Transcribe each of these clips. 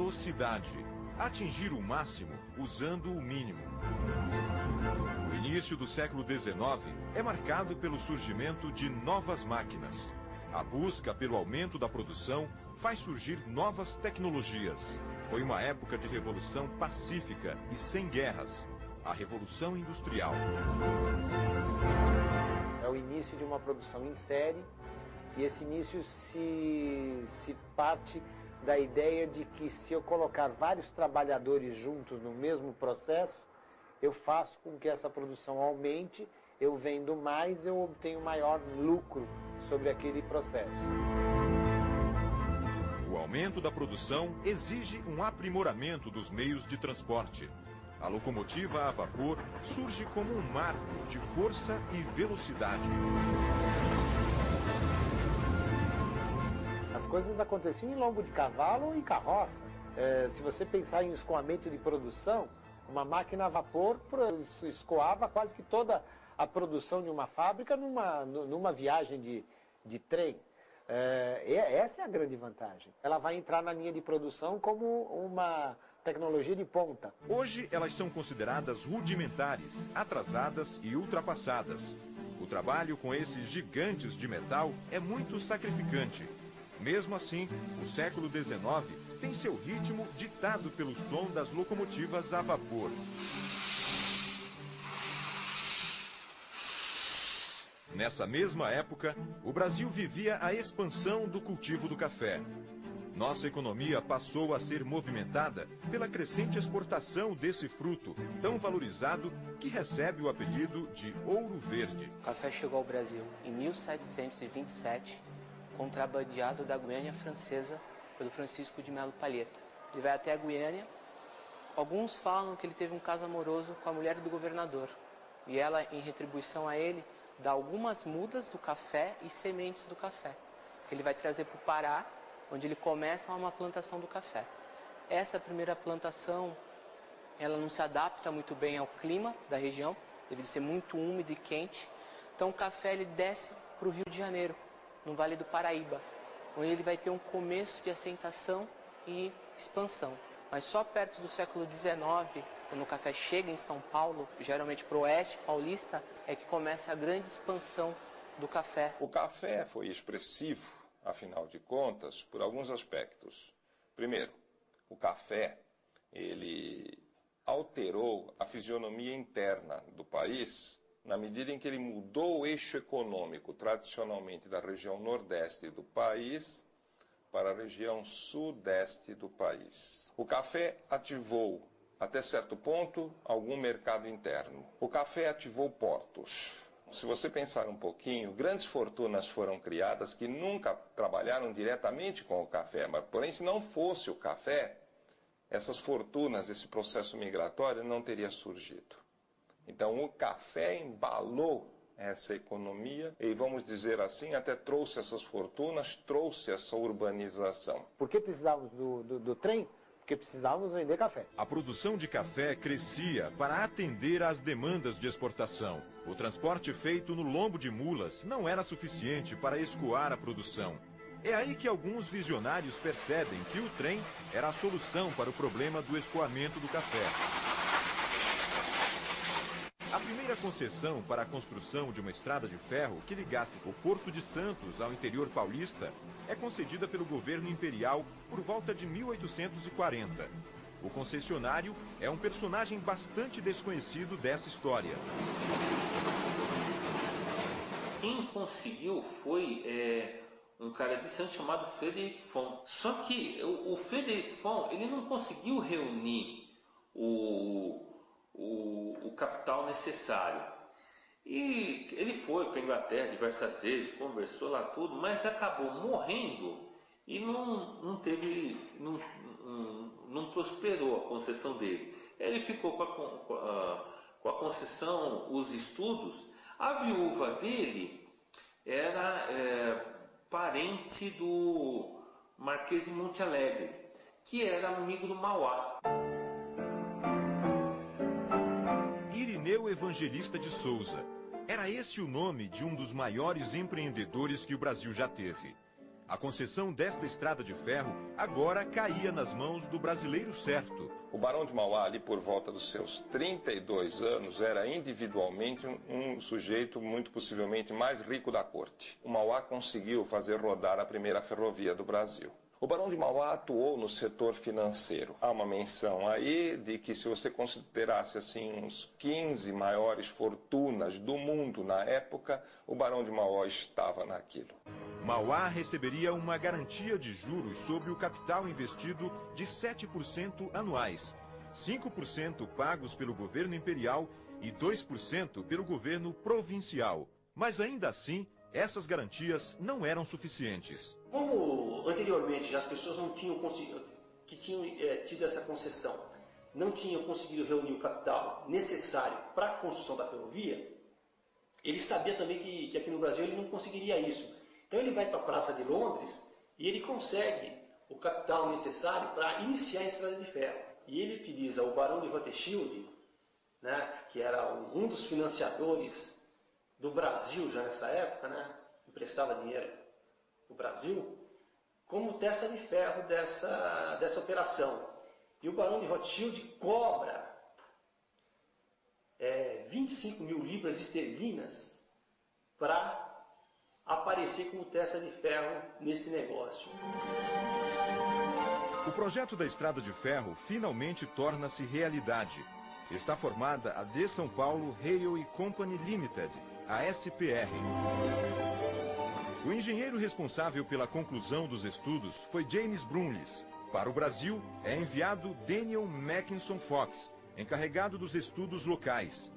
velocidade. Atingir o máximo usando o mínimo. O início do século XIX é marcado pelo surgimento de novas máquinas. A busca pelo aumento da produção faz surgir novas tecnologias. Foi uma época de revolução pacífica e sem guerras. A Revolução Industrial. É o início de uma produção em série, e esse início se parte da ideia de que se eu colocar vários trabalhadores juntos no mesmo processo, eu faço com que essa produção aumente, eu vendo mais, eu obtenho maior lucro sobre aquele processo. O aumento da produção exige um aprimoramento dos meios de transporte. A locomotiva a vapor surge como um marco de força e velocidade. As coisas aconteciam em lombo de cavalo e carroça. Se você pensar em escoamento de produção, uma máquina a vapor escoava quase que toda a produção de uma fábrica numa viagem de trem. Essa é a grande vantagem. Ela vai entrar na linha de produção como uma tecnologia de ponta. Hoje elas são consideradas rudimentares, atrasadas e ultrapassadas. O trabalho com esses gigantes de metal é muito sacrificante. Mesmo assim, o século XIX tem seu ritmo ditado pelo som das locomotivas a vapor. Nessa mesma época, o Brasil vivia a expansão do cultivo do café. Nossa economia passou a ser movimentada pela crescente exportação desse fruto, tão valorizado que recebe o apelido de ouro verde. O café chegou ao Brasil em 1727, contrabandeado da Guiana Francesa pelo Francisco de Melo Palheta. Ele vai até a Guiana. Alguns falam que ele teve um caso amoroso com a mulher do governador, e ela, em retribuição a ele, dá algumas mudas do café e sementes do café, que ele vai trazer para o Pará, onde ele começa uma plantação do café. Essa primeira plantação, ela não se adapta muito bem ao clima da região, devido a ser muito úmido e quente. Então o café ele desce para o Rio de Janeiro, no Vale do Paraíba, onde ele vai ter um começo de assentação e expansão. Mas só perto do século XIX, quando o café chega em São Paulo, geralmente para o oeste paulista, é que começa a grande expansão do café. O café foi expressivo, afinal de contas, por alguns aspectos. Primeiro, o café, ele alterou a fisionomia interna do país na medida em que ele mudou o eixo econômico tradicionalmente da região nordeste do país para a região sudeste do país. O café ativou, até certo ponto, algum mercado interno. O café ativou portos. Se você pensar um pouquinho, grandes fortunas foram criadas que nunca trabalharam diretamente com o café, mas, porém, se não fosse o café, essas fortunas, esse processo migratório não teria surgido. Então, o café embalou essa economia e, vamos dizer assim, até trouxe essas fortunas, trouxe essa urbanização. Por que precisávamos do trem? Porque precisávamos vender café. A produção de café crescia para atender às demandas de exportação. O transporte feito no lombo de mulas não era suficiente para escoar a produção. É aí que alguns visionários percebem que o trem era a solução para o problema do escoamento do café. A primeira concessão para a construção de uma estrada de ferro que ligasse o Porto de Santos ao interior paulista é concedida pelo governo imperial por volta de 1840. O concessionário é um personagem bastante desconhecido dessa história. Quem conseguiu foi um cara de Santos chamado Frederic Fon. Só que o Frederic Fon, ele não conseguiu reunir o capital necessário. E ele foi para a Inglaterra diversas vezes, conversou lá tudo, mas acabou morrendo e não prosperou a concessão dele. Ele ficou com a concessão, os estudos. A viúva dele era parente do Marquês de Monte Alegre, que era amigo do Mauá. Irineu Evangelista de Souza. Era esse o nome de um dos maiores empreendedores que o Brasil já teve. A concessão desta estrada de ferro agora caía nas mãos do brasileiro certo. O Barão de Mauá, ali por volta dos seus 32 anos, era individualmente um sujeito muito possivelmente mais rico da corte. O Mauá conseguiu fazer rodar a primeira ferrovia do Brasil. O Barão de Mauá atuou no setor financeiro. Há uma menção aí de que, se você considerasse assim uns 15 maiores fortunas do mundo na época, o Barão de Mauá estava naquilo. Mauá receberia uma garantia de juros sobre o capital investido de 7% anuais, 5% pagos pelo governo imperial e 2% pelo governo provincial. Mas ainda assim, essas garantias não eram suficientes. Como anteriormente já as pessoas não tinham que tinham tido essa concessão, não tinham conseguido reunir o capital necessário para a construção da ferrovia, ele sabia também que aqui no Brasil ele não conseguiria isso. Então ele vai para a Praça de Londres e ele consegue o capital necessário para iniciar a estrada de ferro. E ele utiliza o Barão de Rothschild, né, que era um dos financiadores do Brasil já nessa época, né, emprestava dinheiro para o Brasil, como testa de ferro dessa operação. E o Barão de Rothschild cobra 25 mil libras esterlinas para aparecer como testa de ferro nesse negócio. O projeto da estrada de ferro finalmente torna-se realidade. Está formada a The São Paulo Railway Company Limited, a SPR. O engenheiro responsável pela conclusão dos estudos foi James Brumley. Para o Brasil, é enviado Daniel Mackinson Fox, encarregado dos estudos locais.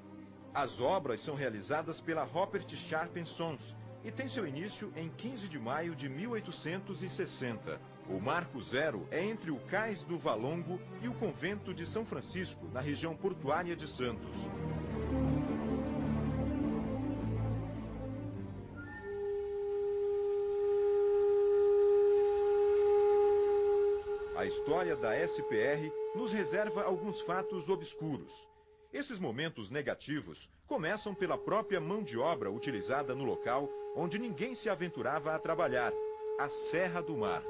As obras são realizadas pela Robert Sharp Sons e tem seu início em 15 de maio de 1860. O marco zero é entre o Cais do Valongo e o convento de São Francisco, na região portuária de Santos. A história da SPR nos reserva alguns fatos obscuros. Esses momentos negativos começam pela própria mão de obra utilizada no local onde ninguém se aventurava a trabalhar, a Serra do Mar.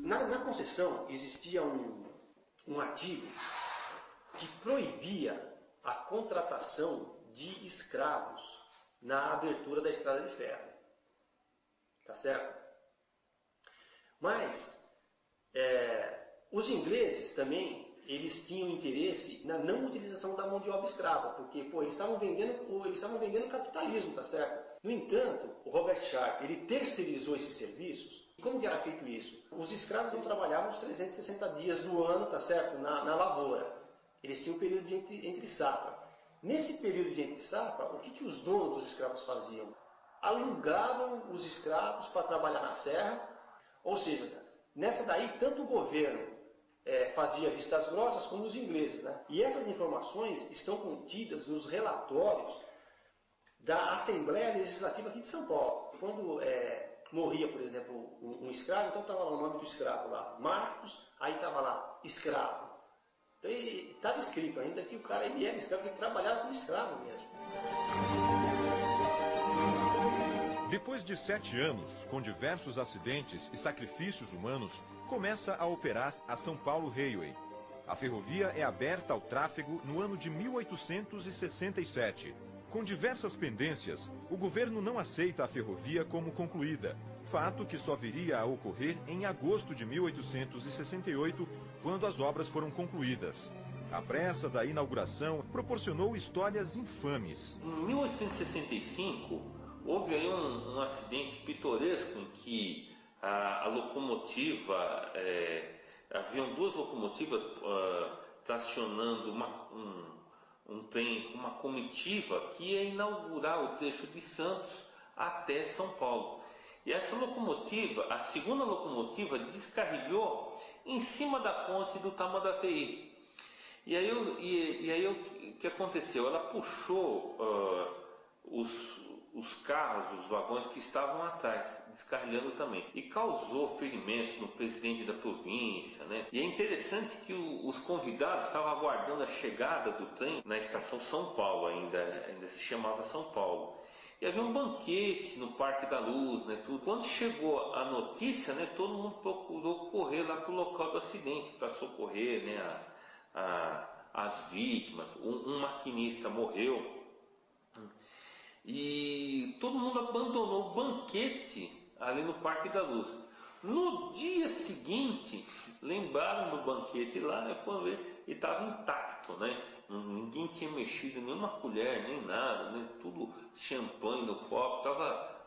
Na concessão existia um artigo que proibia a contratação de escravos na abertura da estrada de ferro. Tá certo? Mas os ingleses também, eles tinham interesse na não utilização da mão de obra escrava, porque eles estavam vendendo capitalismo, tá certo? No entanto, o Robert Sharp, ele terceirizou esses serviços. E como que era feito isso? Os escravos não trabalhavam os 360 dias do ano, tá certo? Na lavoura. Eles tinham um período de entre safra. Nesse período de entre safra, o que os donos dos escravos faziam? Alugavam os escravos para trabalhar na serra, ou seja, nessa daí tanto o governo fazia vistas grossas como os ingleses, né? E essas informações estão contidas nos relatórios da Assembleia Legislativa aqui de São Paulo. Quando morria, por exemplo, um escravo, então estava lá o nome do escravo lá, Marcos, aí estava lá, escravo. Então estava escrito ainda que o cara ele era escravo, que ele trabalhava como escravo mesmo. Depois de 7 anos, com diversos acidentes e sacrifícios humanos, começa a operar a São Paulo Railway. A ferrovia é aberta ao tráfego no ano de 1867. Com diversas pendências, o governo não aceita a ferrovia como concluída, fato que só viria a ocorrer em agosto de 1868, quando as obras foram concluídas. A pressa da inauguração proporcionou histórias infames. Em 1865, houve aí um acidente pitoresco em que a locomotiva, haviam 2 locomotivas tracionando um trem com uma comitiva que ia inaugurar o trecho de Santos até São Paulo. E essa locomotiva, a segunda locomotiva, descarrilhou em cima da ponte do Tamanduateí. E aí o que aconteceu? Ela puxou os carros, os vagões que estavam atrás, descarrilhando também. E causou ferimentos no presidente da província, né? E é interessante que os convidados estavam aguardando a chegada do trem na estação São Paulo, ainda se chamava São Paulo. E havia um banquete no Parque da Luz, né, tudo. Quando chegou a notícia, né, todo mundo procurou correr lá para o local do acidente para socorrer, né, as vítimas. Um maquinista morreu. E todo mundo abandonou o banquete ali no Parque da Luz. No dia seguinte, lembraram do banquete lá e foram ver e estava intacto, né? Ninguém tinha mexido, nenhuma colher, nem nada, né? Tudo champanhe no copo,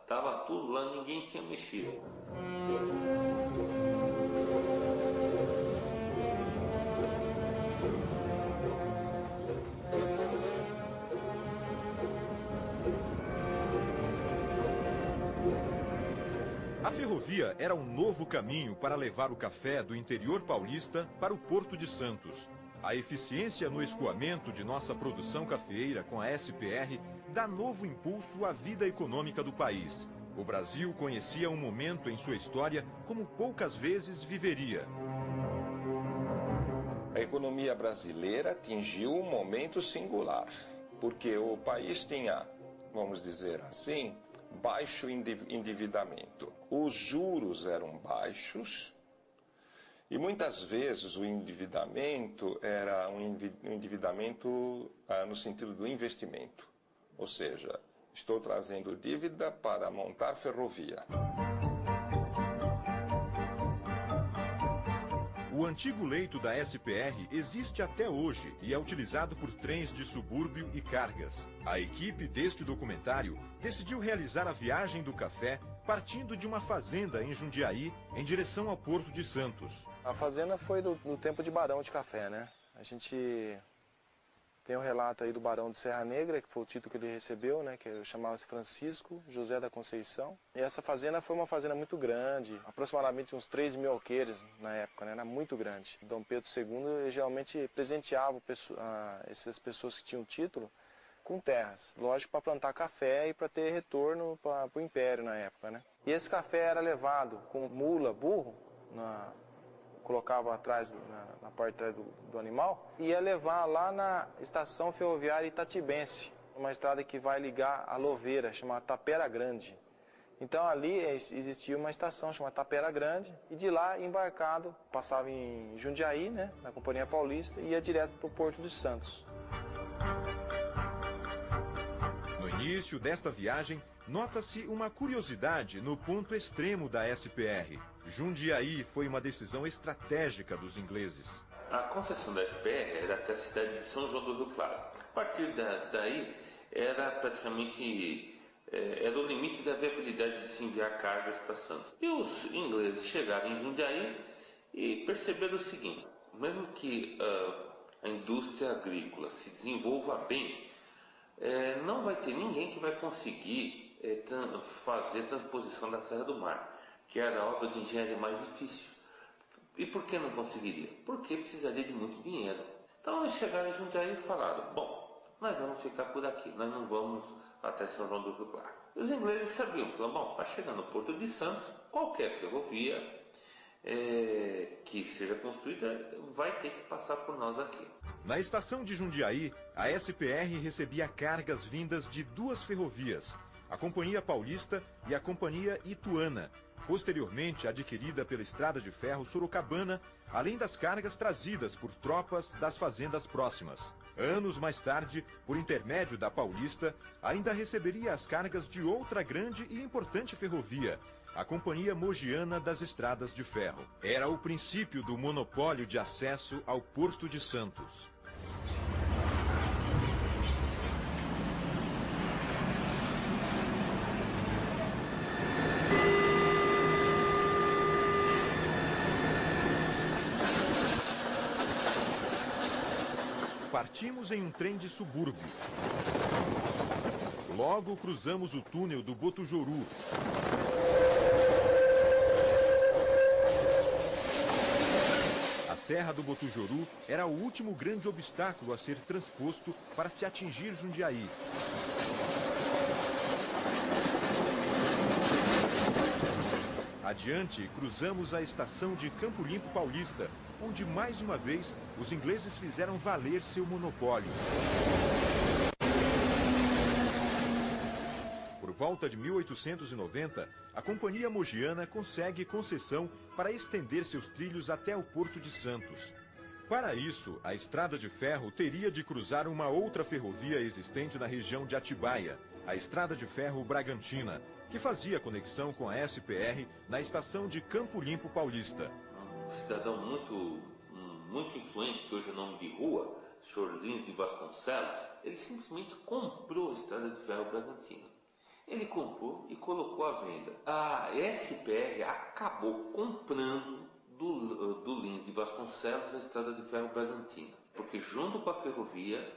tava tudo lá, ninguém tinha mexido. A ferrovia era um novo caminho para levar o café do interior paulista para o Porto de Santos. A eficiência no escoamento de nossa produção cafeeira com a SPR dá novo impulso à vida econômica do país. O Brasil conhecia um momento em sua história como poucas vezes viveria. A economia brasileira atingiu um momento singular, porque o país tinha, vamos dizer assim, baixo endividamento. Os juros eram baixos e muitas vezes o endividamento era um endividamento no sentido do investimento. Ou seja, estou trazendo dívida para montar ferrovia. O antigo leito da SPR existe até hoje e é utilizado por trens de subúrbio e cargas. A equipe deste documentário decidiu realizar a viagem do café partindo de uma fazenda em Jundiaí em direção ao Porto de Santos. A fazenda foi no tempo de Barão de Café, né? A gente tem um relato aí do Barão de Serra Negra, que foi o título que ele recebeu, né? Que chamava-se Francisco José da Conceição. E essa fazenda foi uma fazenda muito grande, aproximadamente uns 3 mil alqueires na época, né? Era muito grande. Dom Pedro II geralmente presenteava essas pessoas que tinham título com terras, lógico, para plantar café e para ter retorno para o Império na época, né? E esse café era levado com mula, burro, colocava atrás, na parte de trás do animal, e ia levar lá na estação ferroviária Itatibense, uma estrada que vai ligar a Louveira, chamada Tapera Grande. Então ali existia uma estação chamada Tapera Grande, e de lá embarcado, passava em Jundiaí, né, na Companhia Paulista, e ia direto para o Porto de Santos. No início desta viagem, nota-se uma curiosidade no ponto extremo da SPR. Jundiaí foi uma decisão estratégica dos ingleses. A concessão da SPR era até a cidade de São João do Rio Claro. A partir daí, era praticamente era o limite da viabilidade de se enviar cargas para Santos. E os ingleses chegaram em Jundiaí e perceberam o seguinte: mesmo que a indústria agrícola se desenvolva bem, não vai ter ninguém que vai conseguir fazer a transposição da Serra do Mar, que era a obra de engenharia mais difícil. E por que não conseguiria? Porque precisaria de muito dinheiro. Então eles chegaram em Jundiaí e falaram: bom, nós vamos ficar por aqui, nós não vamos até São João do Rio Claro. Os ingleses sabiam, falaram: bom, para chegar no Porto de Santos, qualquer ferrovia que seja construída vai ter que passar por nós aqui. Na estação de Jundiaí, a SPR recebia cargas vindas de 2 ferrovias, a Companhia Paulista e a Companhia Ituana, posteriormente adquirida pela Estrada de Ferro Sorocabana, além das cargas trazidas por tropas das fazendas próximas. Anos mais tarde, por intermédio da Paulista, ainda receberia as cargas de outra grande e importante ferrovia, a Companhia Mogiana das Estradas de Ferro. Era o princípio do monopólio de acesso ao Porto de Santos. Partimos em um trem de subúrbio. Logo cruzamos o túnel do Botujoru. A Serra do Botujoru era o último grande obstáculo a ser transposto para se atingir Jundiaí. Adiante, cruzamos a estação de Campo Limpo Paulista, onde mais uma vez os ingleses fizeram valer seu monopólio. Por volta de 1890, a Companhia Mogiana consegue concessão para estender seus trilhos até o Porto de Santos. Para isso, a estrada de ferro teria de cruzar uma outra ferrovia existente na região de Atibaia, a Estrada de Ferro Bragantina, que fazia conexão com a SPR na estação de Campo Limpo Paulista. Um cidadão muito influente, que hoje é nome de rua, o Sr. Lins de Vasconcelos, ele simplesmente comprou a Estrada de Ferro Bragantina. Ele comprou e colocou à venda. A SPR acabou comprando do Lins de Vasconcelos a Estrada de Ferro Bragantina, porque junto com a ferrovia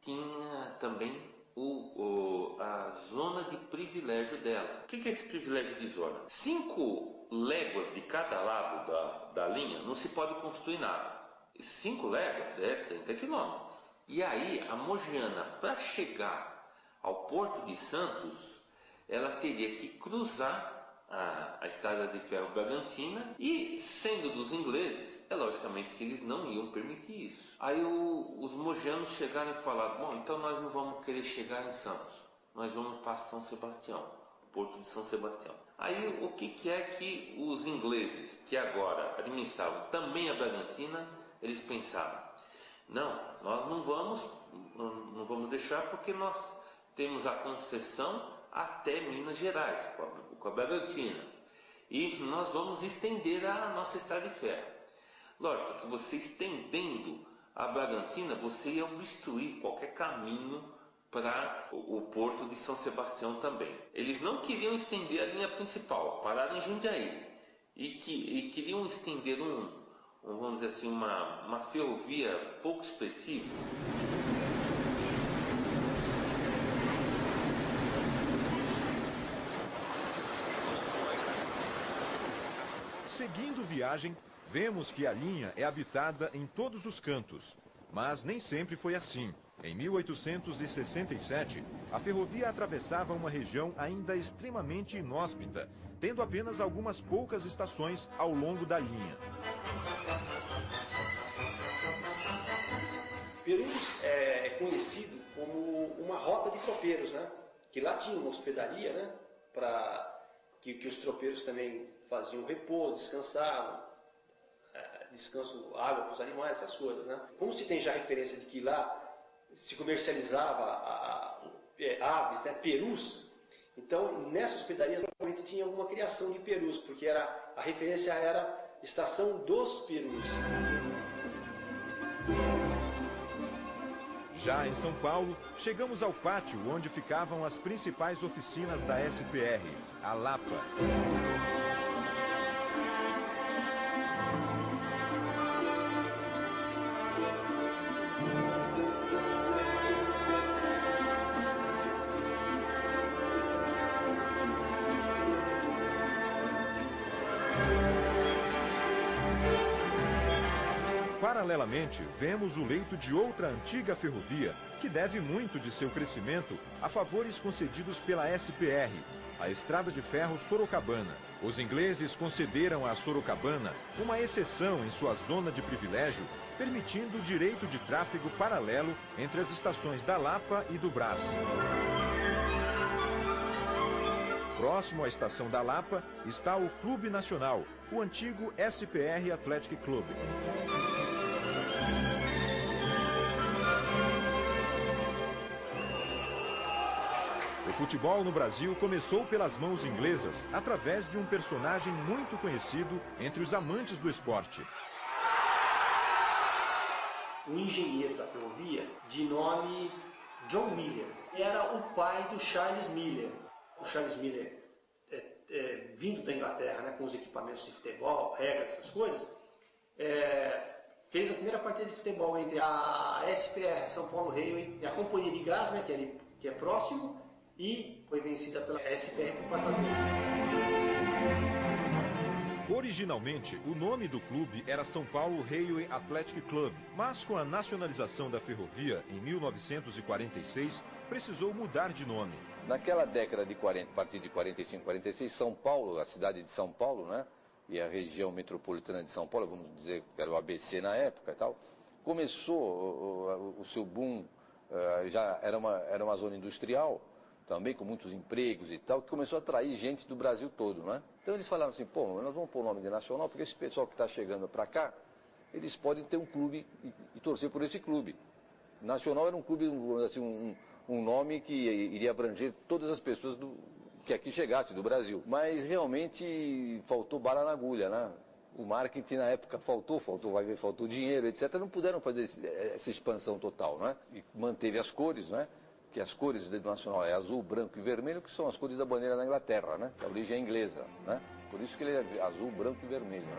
tinha também a zona de privilégio dela. O que é esse privilégio de zona? 5 léguas de cada lado da linha não se pode construir nada. 5 léguas é 30 quilômetros. E aí a Mogiana, para chegar ao Porto de Santos, ela teria que cruzar a Estrada de Ferro Bragantina, e sendo dos ingleses, é logicamente que eles não iam permitir isso. Aí os mogianos chegaram e falaram: bom, então nós não vamos querer chegar em Santos, nós vamos para São Sebastião, Porto de São Sebastião. Aí o que é que os ingleses, que agora administravam também a Bragantina, eles pensaram: não, nós não vamos deixar, porque nós temos a concessão até Minas Gerais, com a Bragantina, e nós vamos estender a nossa estrada de ferro. Lógico que você estendendo a Bragantina, você ia obstruir qualquer caminho para o Porto de São Sebastião também. Eles não queriam estender a linha principal, pararam em Jundiaí, e queriam estender vamos dizer assim, uma ferrovia pouco expressiva. Seguindo viagem, vemos que a linha é habitada em todos os cantos, mas nem sempre foi assim. Em 1867, a ferrovia atravessava uma região ainda extremamente inóspita, tendo apenas algumas poucas estações ao longo da linha. Perus é conhecido como uma rota de tropeiros, né? Que lá tinha uma hospedaria, né? Para que os tropeiros também faziam repouso, descansavam, descanso, água para os animais, essas coisas, né? Como se tem já referência de que lá se comercializava aves, né, perus, então nessa hospedaria normalmente tinha alguma criação de perus, porque a referência era Estação dos Perus. Já em São Paulo, chegamos ao pátio onde ficavam as principais oficinas da SPR, a Lapa. Paralelamente, vemos o leito de outra antiga ferrovia, que deve muito de seu crescimento a favores concedidos pela SPR, a Estrada de Ferro Sorocabana. Os ingleses concederam a Sorocabana uma exceção em sua zona de privilégio, permitindo o direito de tráfego paralelo entre as estações da Lapa e do Brás. Próximo à estação da Lapa está o Clube Nacional, o antigo SPR Athletic Club. O futebol no Brasil começou pelas mãos inglesas, através de um personagem muito conhecido entre os amantes do esporte. Um engenheiro da ferrovia de nome John Miller. Era o pai do Charles Miller. O Charles Miller, vindo da Inglaterra, né, com os equipamentos de futebol, regras, essas coisas, fez a primeira partida de futebol entre a SPR, São Paulo Railway, e a Companhia de Gás, né, que é próximo, e foi vencida pela SPR por 4-2. Originalmente, o nome do clube era São Paulo Railway Athletic Club, mas com a nacionalização da ferrovia em 1946, precisou mudar de nome. Naquela década de 40, a partir de 45, 46, São Paulo, a cidade de São Paulo, né, e a região metropolitana de São Paulo, vamos dizer que era o ABC na época e tal, começou o seu boom, já era uma zona industrial, também com muitos empregos e tal, que começou a atrair gente do Brasil todo, né? Então eles falaram assim, pô, nós vamos pôr o nome de Nacional, porque esse pessoal que está chegando para cá, eles podem ter um clube e torcer por esse clube. Nacional era um clube, assim, um nome que iria abranger todas as pessoas que aqui chegassem do Brasil. Mas realmente faltou bala na agulha, né? O marketing na época faltou dinheiro, etc. Não puderam fazer essa expansão total, né? E manteve as cores, né? Que as cores do Nacional é azul, branco e vermelho, que são as cores da bandeira da Inglaterra, né? A origem é inglesa, né? Por isso que ele é azul, branco e vermelho, né?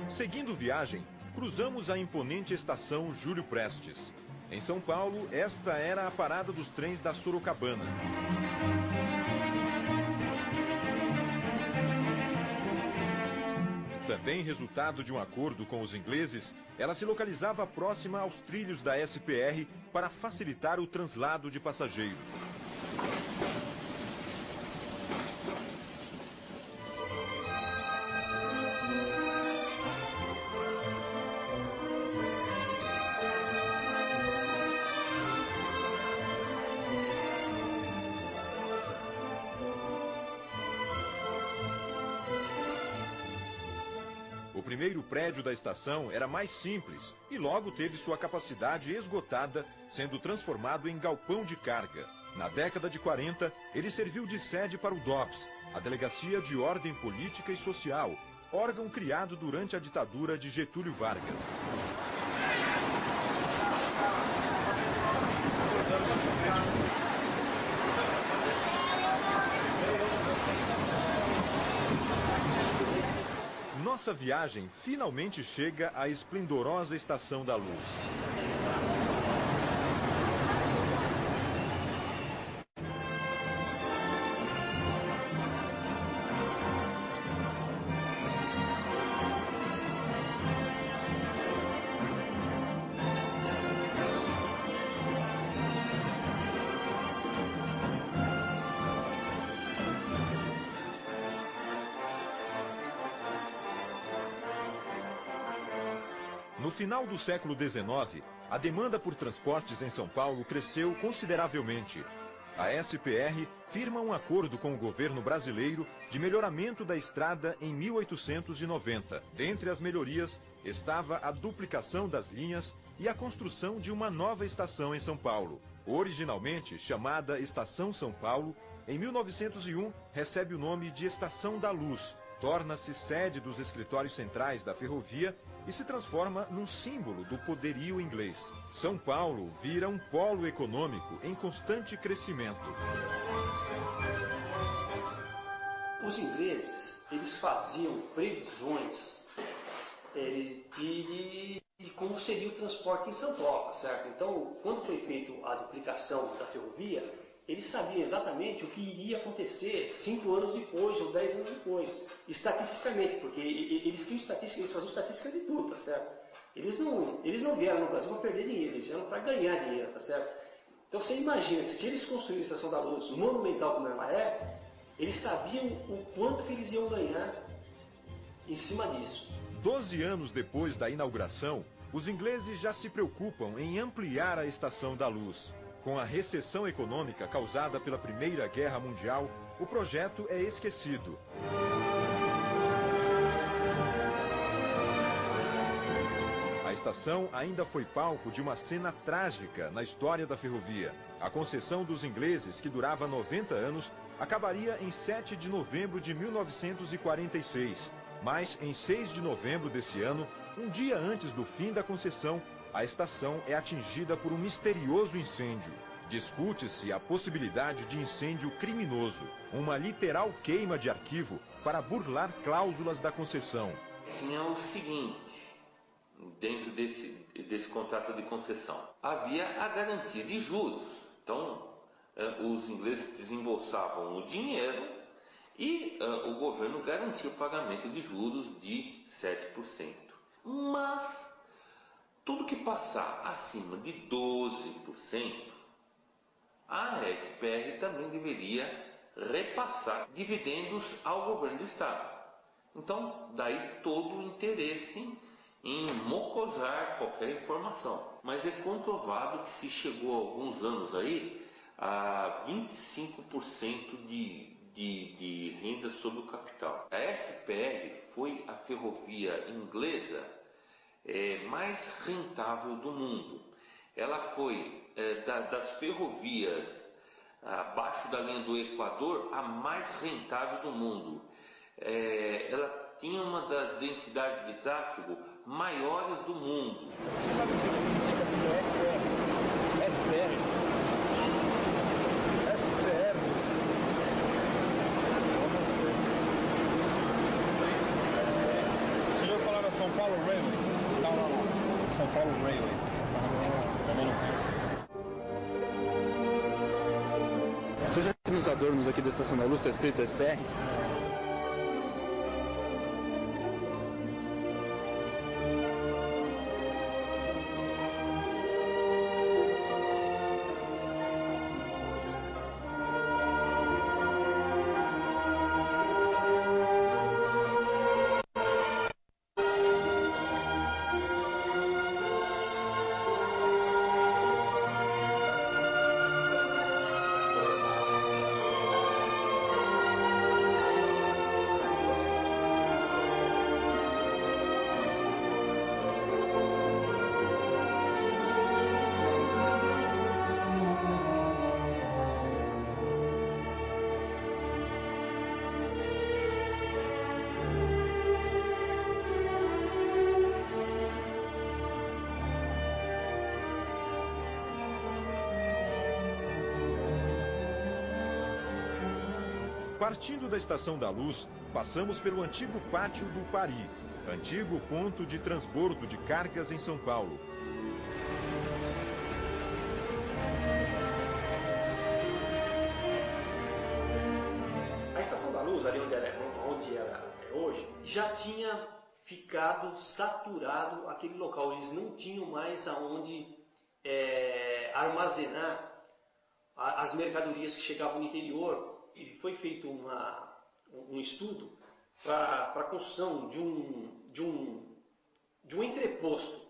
Seguindo viagem, cruzamos a imponente estação Júlio Prestes. Em São Paulo, esta era a parada dos trens da Sorocabana. Também resultado de um acordo com os ingleses, ela se localizava próxima aos trilhos da SPR para facilitar o translado de passageiros. O primeiro prédio da estação era mais simples e logo teve sua capacidade esgotada, sendo transformado em galpão de carga. Na década de 40, ele serviu de sede para o DOPS, a Delegacia de Ordem Política e Social, órgão criado durante a ditadura de Getúlio Vargas. Nossa viagem finalmente chega à esplendorosa Estação da Luz. No final do século XIX, a demanda por transportes em São Paulo cresceu consideravelmente. A SPR firma um acordo com o governo brasileiro de melhoramento da estrada em 1890. Dentre as melhorias estava a duplicação das linhas e a construção de uma nova estação em São Paulo. Originalmente chamada Estação São Paulo, em 1901 recebe o nome de Estação da Luz. Torna-se sede dos escritórios centrais da ferrovia e se transforma num símbolo do poderio inglês. São Paulo vira um polo econômico em constante crescimento. Os ingleses, eles faziam previsões de como seria o transporte em São Paulo, tá certo? Então, quando foi feita a duplicação da ferrovia, eles sabiam exatamente o que iria acontecer 5 anos depois ou 10 anos depois, estatisticamente, porque eles tinham estatística, eles faziam estatística de tudo, tá certo? Eles não vieram no Brasil para perder dinheiro, eles vieram para ganhar dinheiro, tá certo? Então você imagina que se eles construírem a Estação da Luz monumental como ela é, eles sabiam o quanto que eles iam ganhar em cima disso. 12 anos depois da inauguração, os ingleses já se preocupam em ampliar a Estação da Luz. Com a recessão econômica causada pela Primeira Guerra Mundial, o projeto é esquecido. A estação ainda foi palco de uma cena trágica na história da ferrovia. A concessão dos ingleses, que durava 90 anos, acabaria em 7 de novembro de 1946. Mas, em 6 de novembro desse ano, um dia antes do fim da concessão, a estação é atingida por um misterioso incêndio. Discute-se a possibilidade de incêndio criminoso, uma literal queima de arquivo para burlar cláusulas da concessão. Tinha o seguinte, dentro desse contrato de concessão, havia a garantia de juros. Então, os ingleses desembolsavam o dinheiro e o governo garantia o pagamento de juros de 7%. Mas tudo que passar acima de 12%, a SPR também deveria repassar dividendos ao governo do estado. Então, daí todo o interesse em mocosar qualquer informação. Mas é comprovado que se chegou há alguns anos aí a 25% de renda sobre o capital. A SPR foi a ferrovia inglesa mais rentável do mundo. Ela foi das ferrovias abaixo da linha do Equador a mais rentável do mundo. Ela tinha uma das densidades de tráfego maiores do mundo. Você sabe o que significa SPR? SPR? SPR? Eu não sei. Você já ouviu falar da São Paulo Railway? Não. São Paulo Railway. Também não conhece. Você já viu nos adornos aqui da Estação da Luz, está escrito SPR? Partindo da Estação da Luz, passamos pelo antigo Pátio do Pari, antigo ponto de transbordo de cargas em São Paulo. A Estação da Luz, ali onde ela é hoje, já tinha ficado saturado aquele local. Eles não tinham mais aonde armazenar as mercadorias que chegavam no interior. E foi feito um estudo para a construção de um entreposto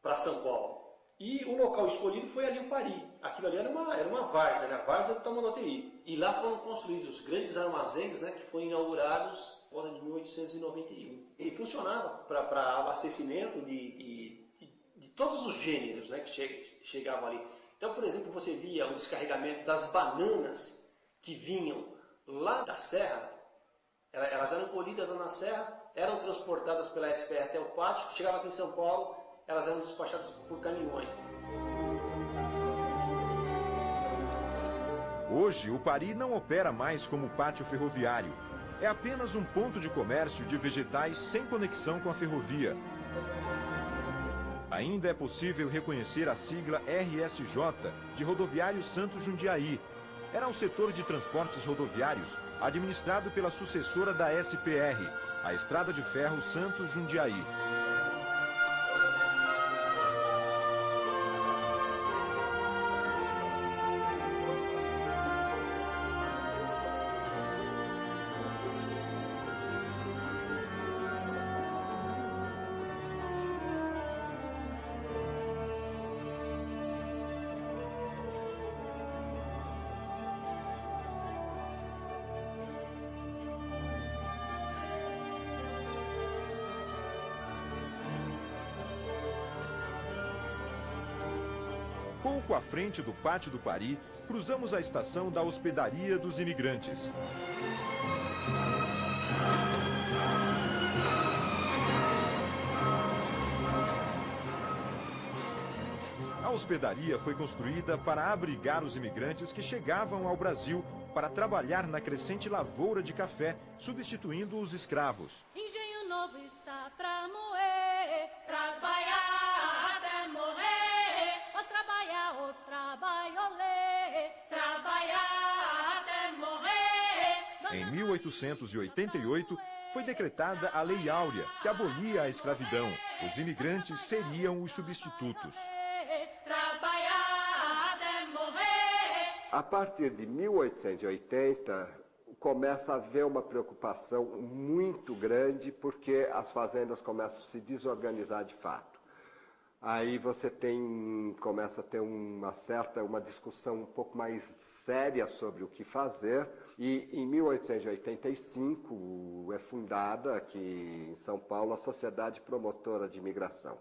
para São Paulo. E o local escolhido foi ali o Pari. Aquilo ali era uma várzea, né? A várzea do Tamanduateí. E lá foram construídos grandes armazéns, né, que foram inaugurados por volta de 1891. E funcionava para abastecimento de todos os gêneros, né, que chegavam ali. Então, por exemplo, você via o descarregamento das bananas que vinham lá da serra. Elas eram colhidas lá na serra, eram transportadas pela SPR até o pátio, chegava aqui em São Paulo, elas eram despachadas por caminhões. Hoje, o Pari não opera mais como pátio ferroviário. É apenas um ponto de comércio de vegetais sem conexão com a ferrovia. Ainda é possível reconhecer a sigla RSJ de Rodoviário Santos Jundiaí. Era o setor de transportes rodoviários administrado pela sucessora da SPR, a Estrada de Ferro Santos Jundiaí. Pouco à frente do Pátio do Pari, cruzamos a estação da Hospedaria dos Imigrantes. A hospedaria foi construída para abrigar os imigrantes que chegavam ao Brasil para trabalhar na crescente lavoura de café, substituindo os escravos. Engenho novo está pra moer, trabalhar até morrer, ou trabalhar, trabalhar até morrer. Em 1888, foi decretada a Lei Áurea, que abolia a escravidão. Os imigrantes seriam os substitutos. Trabalhar até morrer. A partir de 1880, começa a haver uma preocupação muito grande porque as fazendas começam a se desorganizar de fato. Aí você começa a ter uma discussão um pouco mais séria sobre o que fazer, e em 1885 é fundada aqui em São Paulo a Sociedade Promotora de Imigração.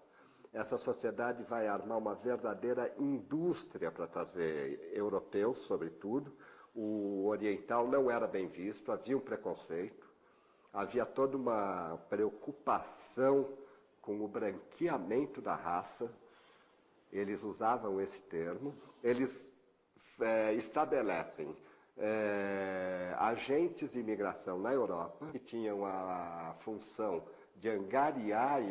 Essa sociedade vai armar uma verdadeira indústria para trazer europeus, sobretudo. O oriental não era bem visto, havia um preconceito, havia toda uma preocupação com o branqueamento da raça. Eles usavam esse termo. Eles estabelecem agentes de imigração na Europa, que tinham a função de angariar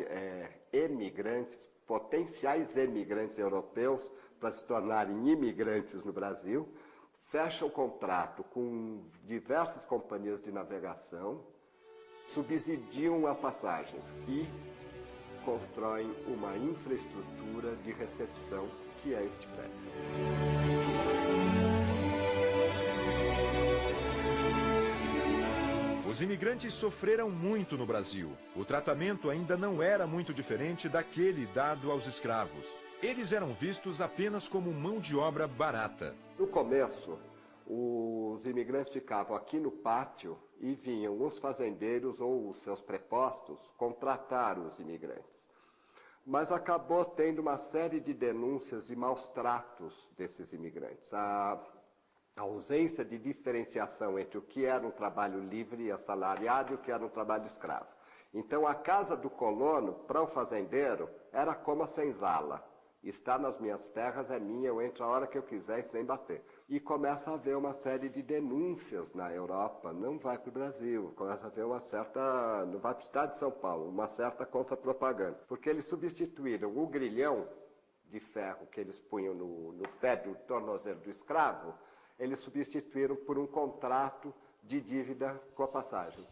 emigrantes, potenciais emigrantes europeus, para se tornarem imigrantes no Brasil. Fecham contrato com diversas companhias de navegação, subsidiam a passagem e constroem uma infraestrutura de recepção, que é este prédio. Os imigrantes sofreram muito no Brasil. O tratamento ainda não era muito diferente daquele dado aos escravos. Eles eram vistos apenas como mão de obra barata. No começo, os imigrantes ficavam aqui no pátio e vinham os fazendeiros ou os seus prepostos contratar os imigrantes. Mas acabou tendo uma série de denúncias e maus tratos desses imigrantes. A ausência de diferenciação entre o que era um trabalho livre e assalariado e o que era um trabalho escravo. Então, a casa do colono, para o fazendeiro, era como a senzala. Está nas minhas terras, é minha, eu entro a hora que eu quiser, sem bater. E começa a haver uma série de denúncias na Europa, não vai para o Brasil, começa a haver não vai para o estado de São Paulo, uma certa contra-propaganda. Porque eles substituíram o grilhão de ferro que eles punham no pé do tornozelo do escravo, eles substituíram por um contrato de dívida com a passagem.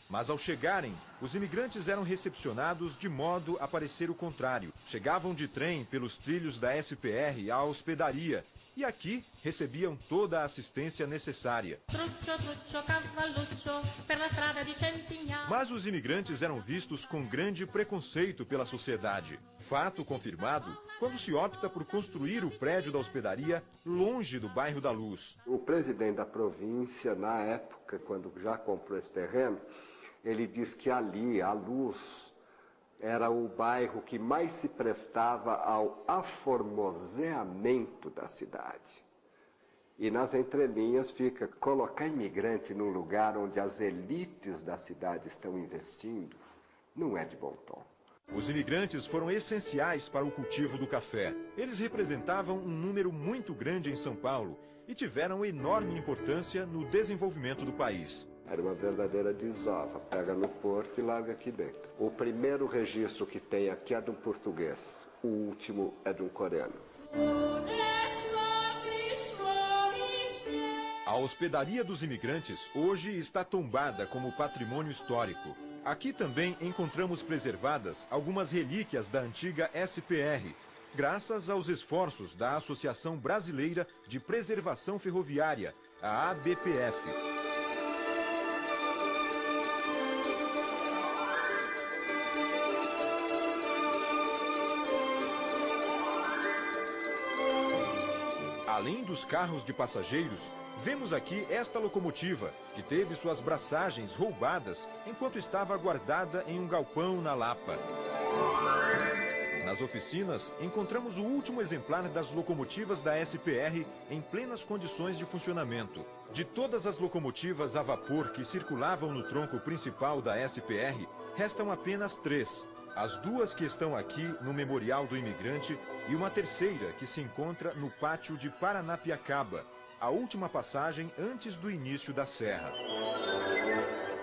Mas ao chegarem, os imigrantes eram recepcionados de modo a parecer o contrário. Chegavam de trem pelos trilhos da SPR à hospedaria e aqui recebiam toda a assistência necessária. Mas os imigrantes eram vistos com grande preconceito pela sociedade. Fato confirmado quando se opta por construir o prédio da hospedaria longe do bairro da Luz. O presidente da província, na época, quando já comprou esse terreno, ele diz que ali, a Luz, era o bairro que mais se prestava ao aformoseamento da cidade. E nas entrelinhas fica colocar imigrante num lugar onde as elites da cidade estão investindo, não é de bom tom. Os imigrantes foram essenciais para o cultivo do café. Eles representavam um número muito grande em São Paulo e tiveram enorme importância no desenvolvimento do país. Era uma verdadeira desova, pega no porto e larga aqui dentro. O primeiro registro que tem aqui é de um português, o último é de um coreano. A hospedaria dos imigrantes hoje está tombada como patrimônio histórico. Aqui também encontramos preservadas algumas relíquias da antiga SPR, graças aos esforços da Associação Brasileira de Preservação Ferroviária, a ABPF. Além dos carros de passageiros, vemos aqui esta locomotiva, que teve suas braçagens roubadas enquanto estava guardada em um galpão na Lapa. Nas oficinas, encontramos o último exemplar das locomotivas da SPR em plenas condições de funcionamento. De todas as locomotivas a vapor que circulavam no tronco principal da SPR, restam apenas 3. As 2 que estão aqui no Memorial do Imigrante e uma terceira que se encontra no pátio de Paranapiacaba, a última passagem antes do início da serra.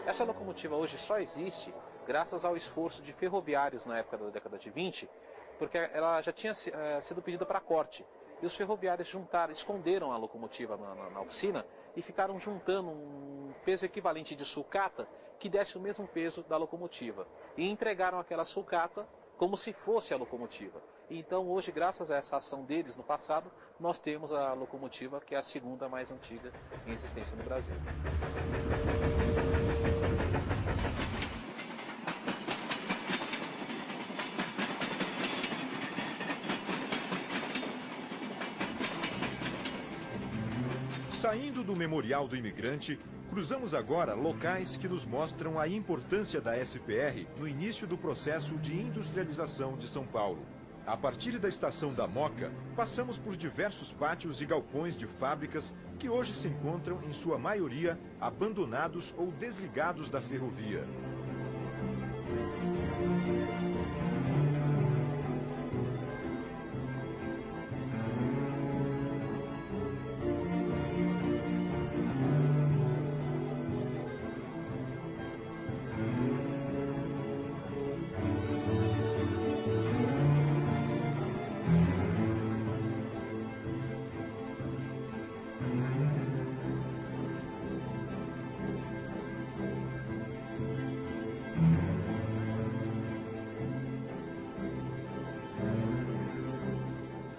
Essa locomotiva hoje só existe graças ao esforço de ferroviários na época da década de 20, porque ela já tinha sido pedida para corte. E os ferroviários esconderam a locomotiva na oficina e ficaram juntando um peso equivalente de sucata que desse o mesmo peso da locomotiva. E entregaram aquela sucata como se fosse a locomotiva. Então hoje, graças a essa ação deles no passado, nós temos a locomotiva que é a segunda mais antiga em existência no Brasil. Saindo do Memorial do Imigrante, cruzamos agora locais que nos mostram a importância da SPR no início do processo de industrialização de São Paulo. A partir da estação da Moca, passamos por diversos pátios e galpões de fábricas que hoje se encontram, em sua maioria, abandonados ou desligados da ferrovia.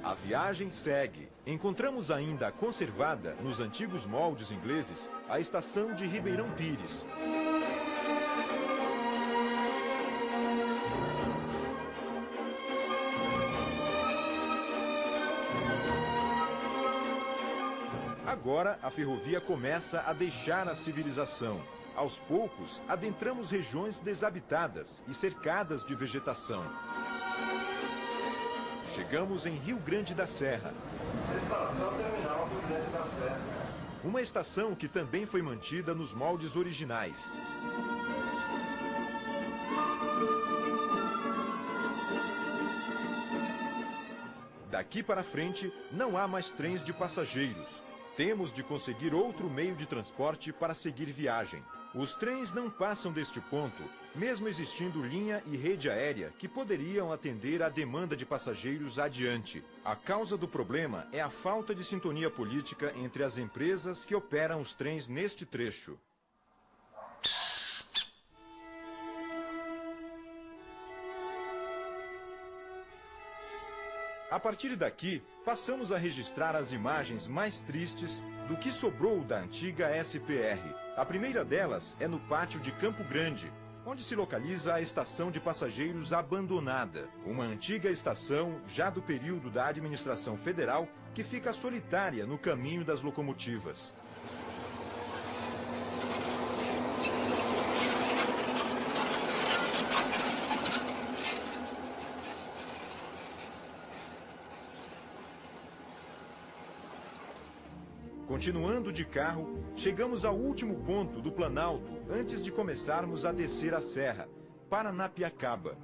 A viagem segue. Encontramos ainda conservada, nos antigos moldes ingleses, a estação de Ribeirão Pires. Agora, a ferrovia começa a deixar a civilização. Aos poucos, adentramos regiões desabitadas e cercadas de vegetação. Chegamos em Rio Grande da Serra. Estação terminal Rio Grande da Serra. Uma estação que também foi mantida nos moldes originais. Daqui para frente, não há mais trens de passageiros. Temos de conseguir outro meio de transporte para seguir viagem. Os trens não passam deste ponto, mesmo existindo linha e rede aérea que poderiam atender à demanda de passageiros adiante. A causa do problema é a falta de sintonia política entre as empresas que operam os trens neste trecho. A partir daqui, passamos a registrar as imagens mais tristes do que sobrou da antiga SPR. A primeira delas é no pátio de Campo Grande, onde se localiza a estação de passageiros abandonada. Uma antiga estação, já do período da administração federal, que fica solitária no caminho das locomotivas. Continuando de carro, chegamos ao último ponto do Planalto antes de começarmos a descer a serra, Paranapiacaba.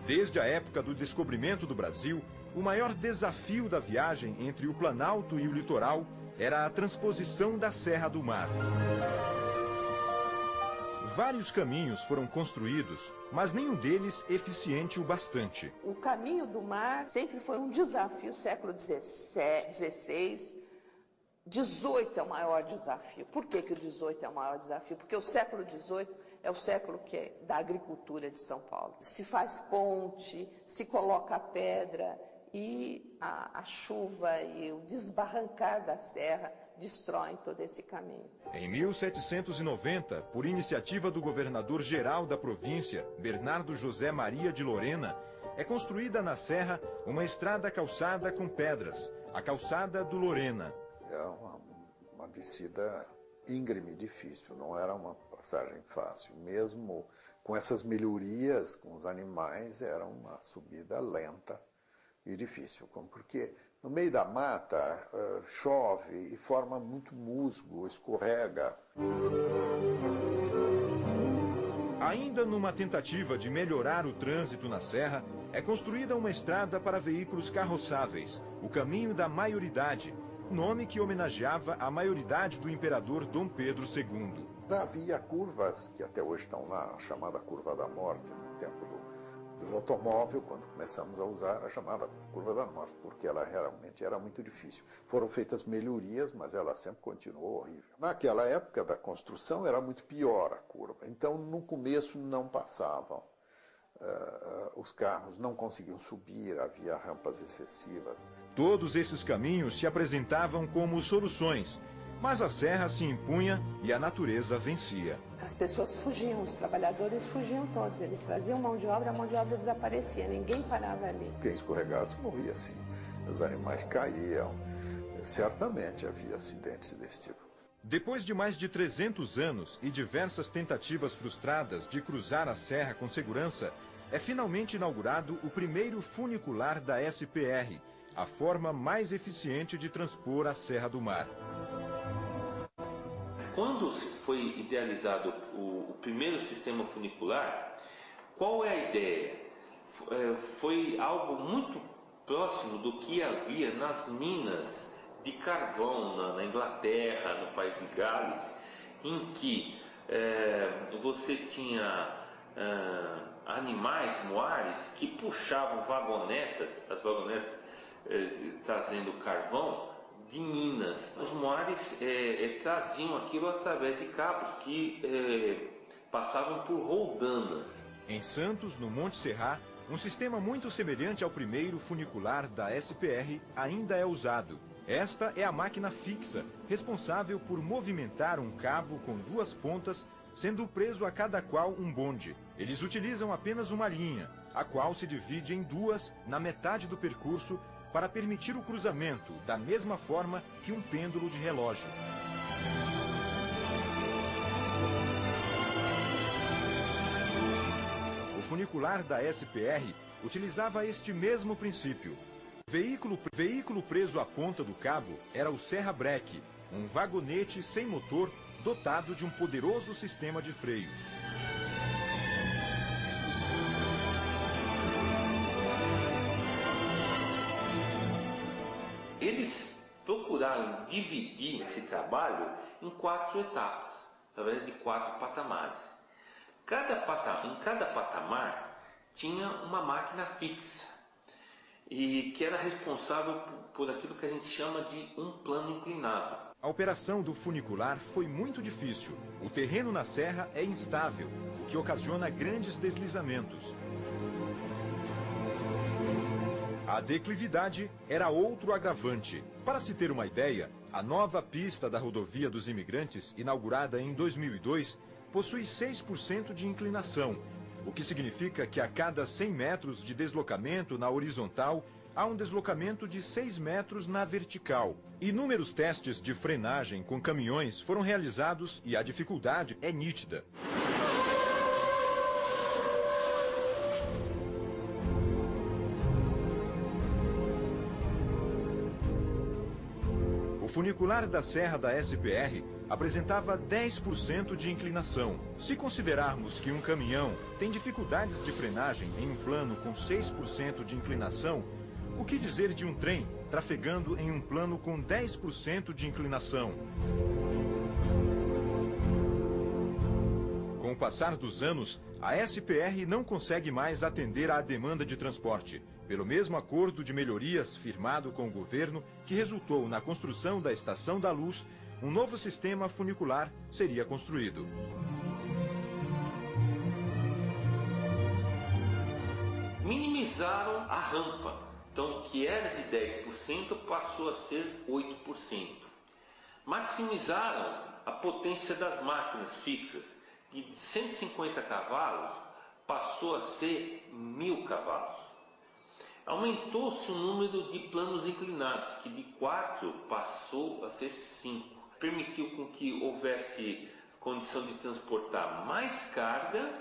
Desde a época do descobrimento do Brasil, o maior desafio da viagem entre o Planalto e o litoral era a transposição da Serra do Mar. Vários caminhos foram construídos, mas nenhum deles eficiente o bastante. O caminho do mar sempre foi um desafio, século XVI, XVIII é o maior desafio. Por que que o XVIII é o maior desafio? Porque o século XVIII é o século da agricultura de São Paulo. Se faz ponte, se coloca pedra e a chuva e o desbarrancar da serra destroem todo esse caminho. Em 1790, por iniciativa do governador-geral da província, Bernardo José Maria de Lorena, é construída na serra uma estrada calçada com pedras, a Calçada do Lorena. É uma descida íngreme, difícil, não era uma passagem fácil. Mesmo com essas melhorias com os animais, era uma subida lenta e difícil, porque no meio da mata chove e forma muito musgo, escorrega. Ainda numa tentativa de melhorar o trânsito na serra, é construída uma estrada para veículos carroçáveis, o Caminho da Maioridade, nome que homenageava a maioridade do imperador Dom Pedro II. Havia curvas que até hoje estão lá, a chamada Curva da Morte, no tempo do automóvel, quando começamos a usar, ela chamava Curva da Morte, porque ela realmente era muito difícil. Foram feitas melhorias, mas ela sempre continuou horrível. Naquela época da construção era muito pior a curva, então no começo não passavam. Os carros não conseguiam subir, havia rampas excessivas. Todos esses caminhos se apresentavam como soluções, mas a serra se impunha e a natureza vencia. As pessoas fugiam, os trabalhadores fugiam todos. Eles traziam mão de obra, a mão de obra desaparecia, ninguém parava ali. Quem escorregasse morria assim, os animais caíam. Certamente havia acidentes desse tipo. Depois de mais de 300 anos e diversas tentativas frustradas de cruzar a serra com segurança, é finalmente inaugurado o primeiro funicular da SPR, a forma mais eficiente de transpor a Serra do Mar. Quando foi idealizado o primeiro sistema funicular, qual é a ideia? Foi algo muito próximo do que havia nas minas de carvão na Inglaterra, no país de Gales, em que você tinha animais moares que puxavam vagonetas, as vagonetas trazendo carvão de minas. Os moares traziam aquilo através de cabos que passavam por roldanas. Em Santos, no Monte Serrat, um sistema muito semelhante ao primeiro funicular da SPR ainda é usado. Esta é a máquina fixa, responsável por movimentar um cabo com duas pontas, sendo preso a cada qual um bonde. Eles utilizam apenas uma linha, a qual se divide em duas na metade do percurso para permitir o cruzamento da mesma forma que um pêndulo de relógio. O funicular da SPR utilizava este mesmo princípio. O veículo preso à ponta do cabo era o serra-breque, um vagonete sem motor dotado de um poderoso sistema de freios. Eles procuraram dividir esse trabalho em 4 etapas, através de 4 patamares. Em cada patamar tinha uma máquina fixa, e que era responsável por aquilo que a gente chama de um plano inclinado. A operação do funicular foi muito difícil. O terreno na serra é instável, o que ocasiona grandes deslizamentos. A declividade era outro agravante. Para se ter uma ideia, a nova pista da Rodovia dos Imigrantes, inaugurada em 2002, possui 6% de inclinação, o que significa que a cada 100 metros de deslocamento na horizontal, há um deslocamento de 6 metros na vertical. Inúmeros testes de frenagem com caminhões foram realizados e a dificuldade é nítida. O funicular da Serra da SPR apresentava 10% de inclinação. Se considerarmos que um caminhão tem dificuldades de frenagem em um plano com 6% de inclinação, o que dizer de um trem trafegando em um plano com 10% de inclinação? Com o passar dos anos, a SPR não consegue mais atender à demanda de transporte. Pelo mesmo acordo de melhorias firmado com o governo, que resultou na construção da Estação da Luz, um novo sistema funicular seria construído. Minimizaram a rampa, então que era de 10% passou a ser 8%. Maximizaram a potência das máquinas fixas, e de 150 cavalos passou a ser 1000 cavalos. Aumentou-se o número de planos inclinados, que de 4 passou a ser 5. Permitiu com que houvesse condição de transportar mais carga,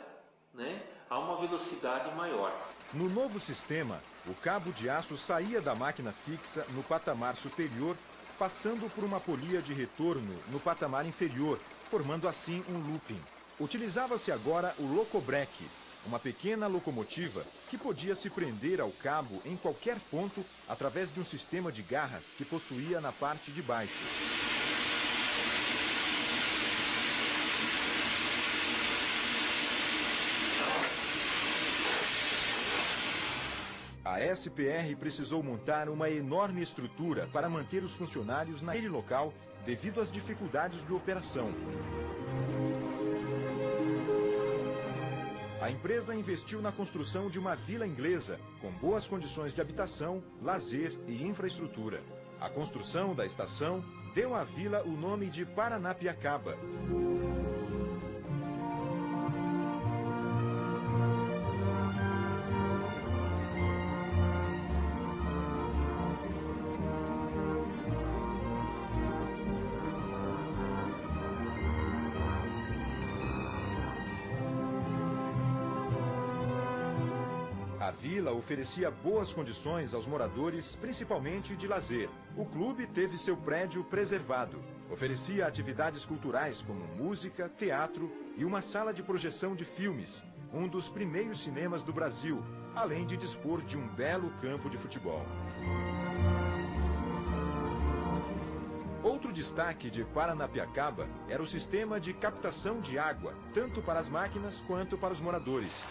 a uma velocidade maior. No novo sistema, o cabo de aço saía da máquina fixa no patamar superior, passando por uma polia de retorno no patamar inferior, formando assim um looping. Utilizava-se agora o locobreque, uma pequena locomotiva que podia se prender ao cabo em qualquer ponto através de um sistema de garras que possuía na parte de baixo. A SPR precisou montar uma enorme estrutura para manter os funcionários naquele local devido às dificuldades de operação. A empresa investiu na construção de uma vila inglesa, com boas condições de habitação, lazer e infraestrutura. A construção da estação deu à vila o nome de Paranapiacaba. A vila oferecia boas condições aos moradores, principalmente de lazer. O clube teve seu prédio preservado. Oferecia atividades culturais como música, teatro e uma sala de projeção de filmes, um dos primeiros cinemas do Brasil, além de dispor de um belo campo de futebol. Outro destaque de Paranapiacaba era o sistema de captação de água, tanto para as máquinas quanto para os moradores.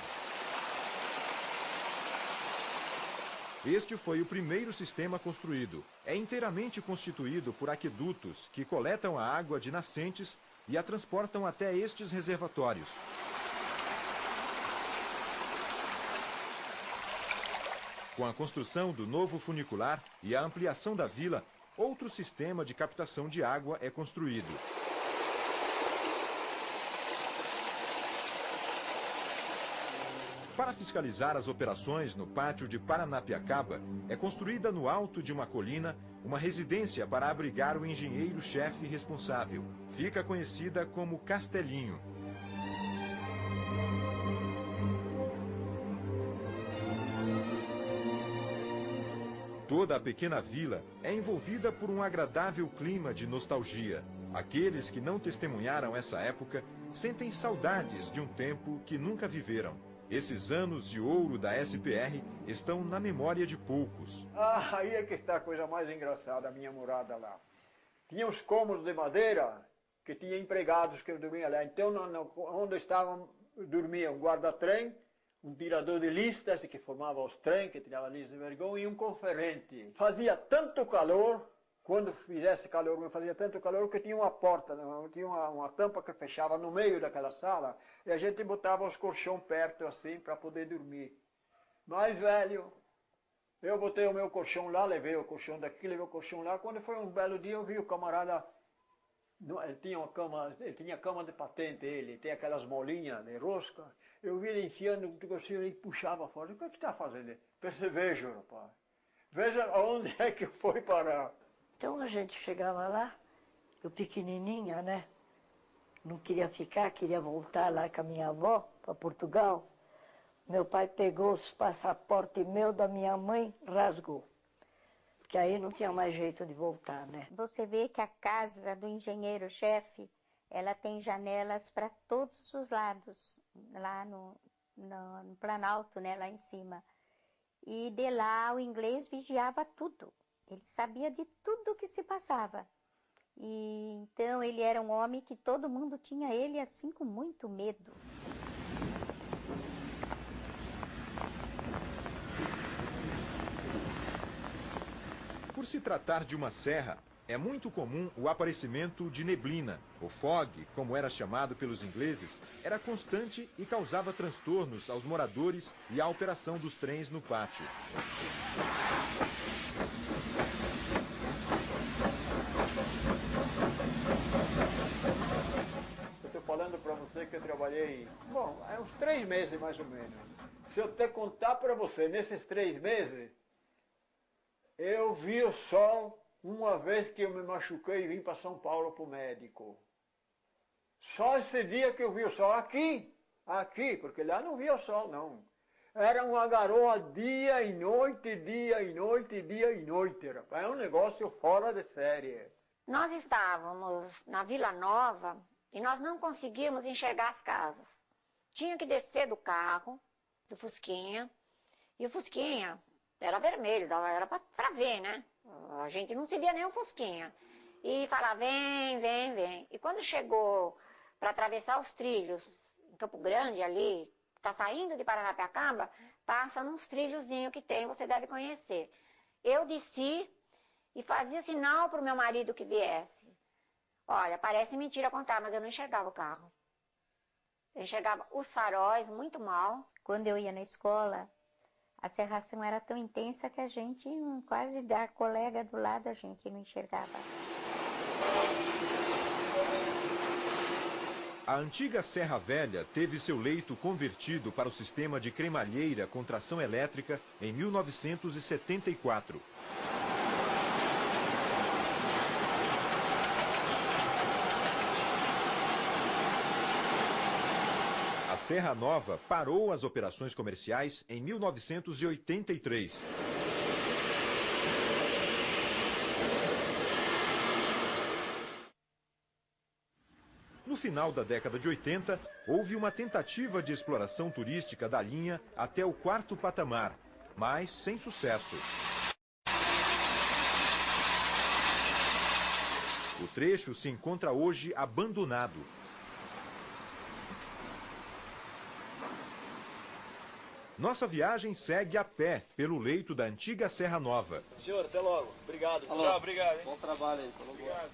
Este foi o primeiro sistema construído. É inteiramente constituído por aquedutos que coletam a água de nascentes e a transportam até estes reservatórios. Com a construção do novo funicular e a ampliação da vila, outro sistema de captação de água é construído. Para fiscalizar as operações no pátio de Paranapiacaba, é construída no alto de uma colina uma residência para abrigar o engenheiro-chefe responsável. Fica conhecida como Castelinho. Toda a pequena vila é envolvida por um agradável clima de nostalgia. Aqueles que não testemunharam essa época sentem saudades de um tempo que nunca viveram. Esses anos de ouro da SPR estão na memória de poucos. Aí é que está a coisa mais engraçada, a minha morada lá. Tinha os cômodos de madeira que tinha empregados que dormiam lá. Então, onde estavam, dormia um guarda-trem, um tirador de listas que formava os trens, que tirava listas de vergonha, e um conferente. Fazia tanto calor, quando fizesse calor, fazia tanto calor que tinha uma porta, tinha uma tampa que fechava no meio daquela sala, e a gente botava os colchões perto assim para poder dormir. Mas, velho, eu botei o meu colchão lá, levei o colchão daqui, levei o colchão lá. Quando foi um belo dia, eu vi o camarada, ele tinha cama de patente, ele tem aquelas molinhas de rosca. Eu vi ele enfiando o colchão e puxava fora. O que está fazendo? Percevejo, rapaz. Veja onde é que foi parar. Então a gente chegava lá, eu pequenininha, né? Não queria ficar, queria voltar lá com a minha avó para Portugal. Meu pai pegou os passaportes meu da minha mãe, rasgou. Porque aí não tinha mais jeito de voltar, né? Você vê que a casa do engenheiro-chefe, ela tem janelas para todos os lados, lá no Planalto, né? Lá em cima. E de lá o inglês vigiava tudo. Ele sabia de tudo que se passava. E então ele era um homem que todo mundo tinha ele assim com muito medo. Por se tratar de uma serra, é muito comum o aparecimento de neblina. O fog, como era chamado pelos ingleses, era constante e causava transtornos aos moradores e à operação dos trens no pátio. Falando para você que eu trabalhei, uns 3 meses mais ou menos. Se eu te contar para você, nesses 3 meses, eu vi o sol uma vez que eu me machuquei e vim para São Paulo para o médico. Só esse dia que eu vi o sol aqui, porque lá não via o sol não. Era uma garoa dia e noite, dia e noite, dia e noite. É um negócio fora de série. Nós estávamos na Vila Nova e nós não conseguíamos enxergar as casas. Tinha que descer do carro, do Fusquinha, e o Fusquinha era vermelho, era para ver, né? A gente não se via nem o Fusquinha. E falava, vem, vem, vem. E quando chegou para atravessar os trilhos, em Campo Grande ali, está saindo de Paranapiacaba, passa nos trilhozinhos que tem, você deve conhecer. Eu desci e fazia sinal para o meu marido que viesse. Olha, parece mentira contar, mas eu não enxergava o carro. Eu enxergava os faróis muito mal. Quando eu ia na escola, a cerração era tão intensa que a gente, quase da colega do lado, a gente não enxergava. A antiga Serra Velha teve seu leito convertido para o sistema de cremalheira com tração elétrica em 1974. A Serra Nova parou as operações comerciais em 1983. No final da década de 80, houve uma tentativa de exploração turística da linha até o 4º patamar, mas sem sucesso. O trecho se encontra hoje abandonado. Nossa viagem segue a pé pelo leito da antiga Serra Nova. Senhor, até logo. Obrigado. Alô. Tchau, obrigado. Hein? Bom trabalho aí. Obrigado.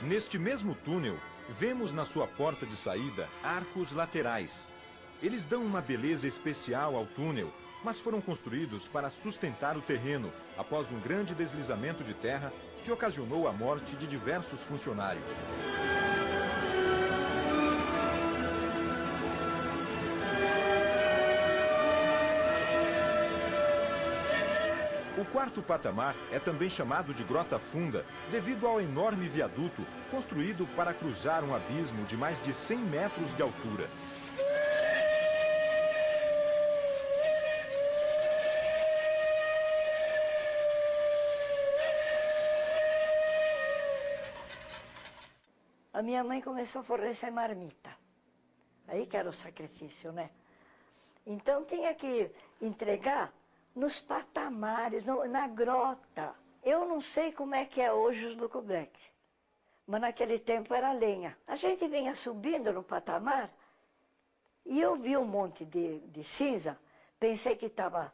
Neste mesmo túnel, vemos na sua porta de saída arcos laterais. Eles dão uma beleza especial ao túnel, mas foram construídos para sustentar o terreno após um grande deslizamento de terra que ocasionou a morte de diversos funcionários. O 4º patamar é também chamado de Grota Funda, devido ao enorme viaduto construído para cruzar um abismo de mais de 100 metros de altura. A minha mãe começou a fornecer marmita. Aí que era o sacrifício, né? Então tinha que entregar nos patamares, na grota. Eu não sei como é que é hoje os Ducobleck, mas naquele tempo era lenha. A gente vinha subindo no patamar e eu vi um monte de cinza, pensei que estava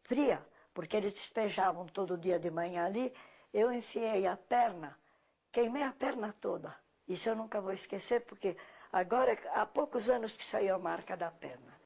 fria, porque eles despejavam todo dia de manhã ali. Eu enfiei a perna, queimei a perna toda. Isso eu nunca vou esquecer, porque agora há poucos anos que saiu a marca da perna.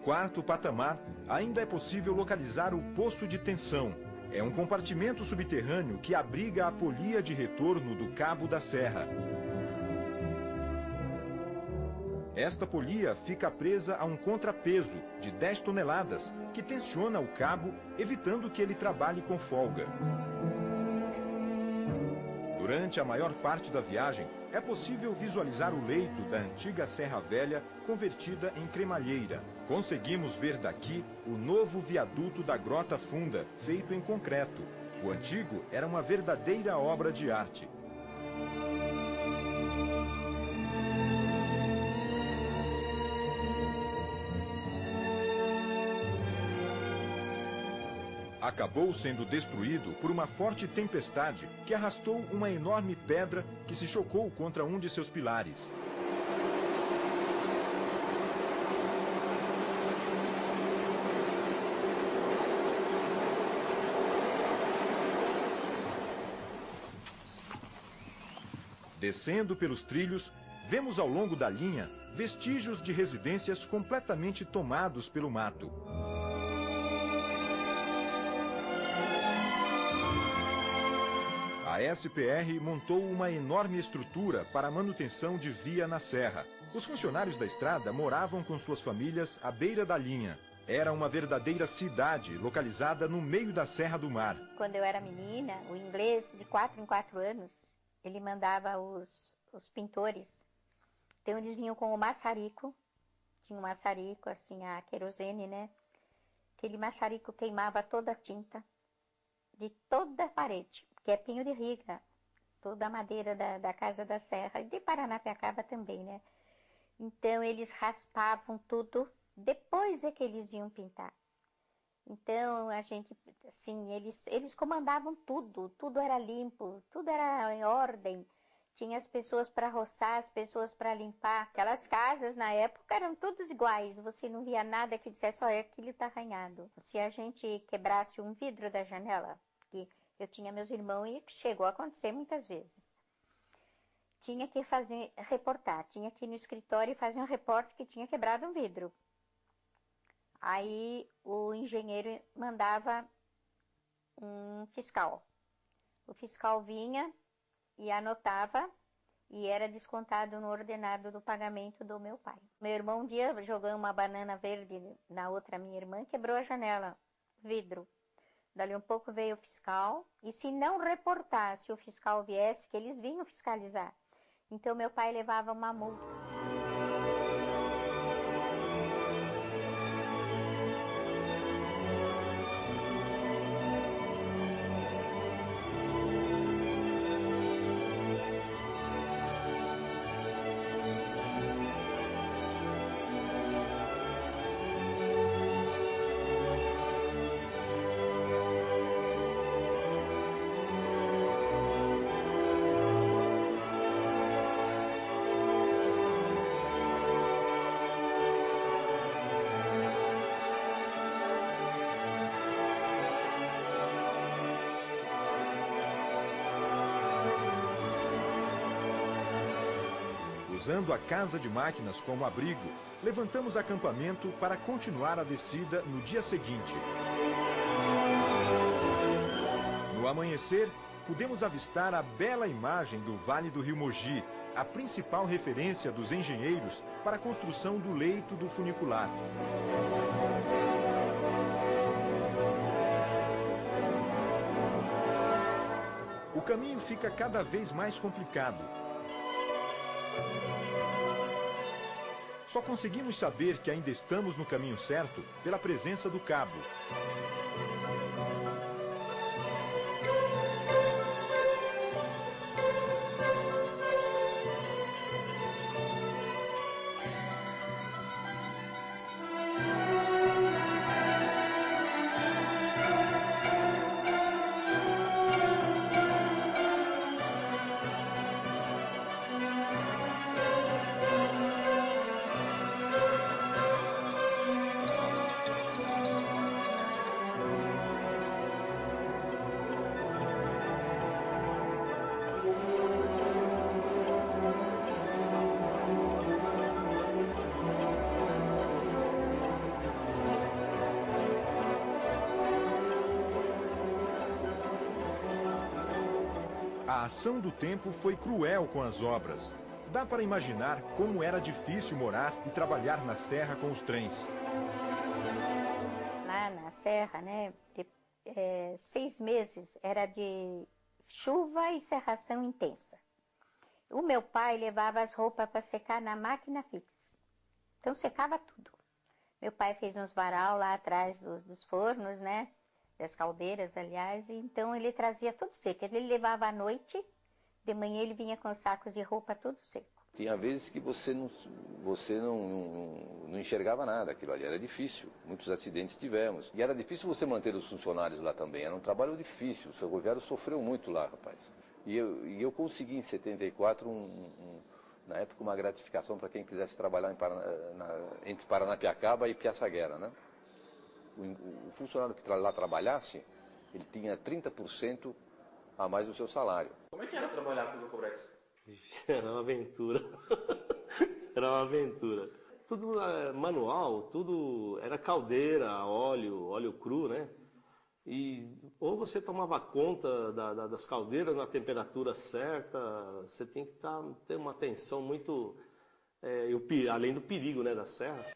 quarto patamar, ainda é possível localizar o poço de tensão. É um compartimento subterrâneo que abriga a polia de retorno do cabo da serra. Esta polia fica presa a um contrapeso de 10 toneladas, que tensiona o cabo, evitando que ele trabalhe com folga. Durante a maior parte da viagem, é possível visualizar o leito da antiga Serra Velha convertida em cremalheira. Conseguimos ver daqui o novo viaduto da Grota Funda, feito em concreto. O antigo era uma verdadeira obra de arte. Acabou sendo destruído por uma forte tempestade que arrastou uma enorme pedra que se chocou contra um de seus pilares. Descendo pelos trilhos, vemos ao longo da linha vestígios de residências completamente tomados pelo mato. A SPR montou uma enorme estrutura para a manutenção de via na serra. Os funcionários da estrada moravam com suas famílias à beira da linha. Era uma verdadeira cidade localizada no meio da Serra do Mar. Quando eu era menina, o inglês, de 4 em 4 anos, ele mandava os pintores. Então eles vinham com o maçarico. Tinha um maçarico, assim, a querosene, né? Aquele maçarico queimava toda a tinta de toda a parede, que é pinho de riga, toda a madeira da Casa da Serra, e de Paranapiacaba também, né? Então eles raspavam tudo, depois é que eles iam pintar. Então a gente, assim, eles comandavam tudo, tudo era limpo, tudo era em ordem. Tinha as pessoas para roçar, as pessoas para limpar. Aquelas casas na época eram todas iguais, você não via nada que dissesse, olha, aquilo está arranhado. Se a gente quebrasse um vidro da janela, que eu tinha meus irmãos e chegou a acontecer muitas vezes, tinha que reportar, tinha que ir no escritório e fazer um reporte que tinha quebrado um vidro. Aí o engenheiro mandava um fiscal. O fiscal vinha e anotava e era descontado no ordenado do pagamento do meu pai. Meu irmão um dia jogou uma banana verde na outra minha irmã, quebrou a janela, vidro. Dali um pouco veio o fiscal e se não reportasse o fiscal viesse, que eles vinham fiscalizar. Então meu pai levava uma multa. Usando a casa de máquinas como abrigo, levantamos acampamento para continuar a descida no dia seguinte. No amanhecer, pudemos avistar a bela imagem do Vale do Rio Mogi, a principal referência dos engenheiros para a construção do leito do funicular. O caminho fica cada vez mais complicado. Só conseguimos saber que ainda estamos no caminho certo pela presença do cabo. A ação do tempo foi cruel com as obras. Dá para imaginar como era difícil morar e trabalhar na serra com os trens. Lá na serra, né, 6 meses era de chuva e cerração intensa. O meu pai levava as roupas para secar na máquina fixa. Então secava tudo. Meu pai fez uns varal lá atrás dos fornos, né, das caldeiras, aliás, e então ele trazia tudo seco. Ele levava à noite, de manhã ele vinha com os sacos de roupa tudo seco. Tinha vezes que você não enxergava nada, aquilo ali era difícil, muitos acidentes tivemos. E era difícil você manter os funcionários lá também, era um trabalho difícil, o ferroviário sofreu muito lá, rapaz. E eu consegui em 74, na época, uma gratificação para quem quisesse trabalhar entre Paranapiacaba e Piaçaguera, né? O funcionário que lá trabalhasse, ele tinha 30% a mais do seu salário. Como é que era trabalhar com o Corex? Era uma aventura. Era uma aventura. Tudo manual, tudo era caldeira, óleo cru, né? E ou você tomava conta das caldeiras na temperatura certa, você tem que ter uma atenção muito, além do perigo, né, da serra.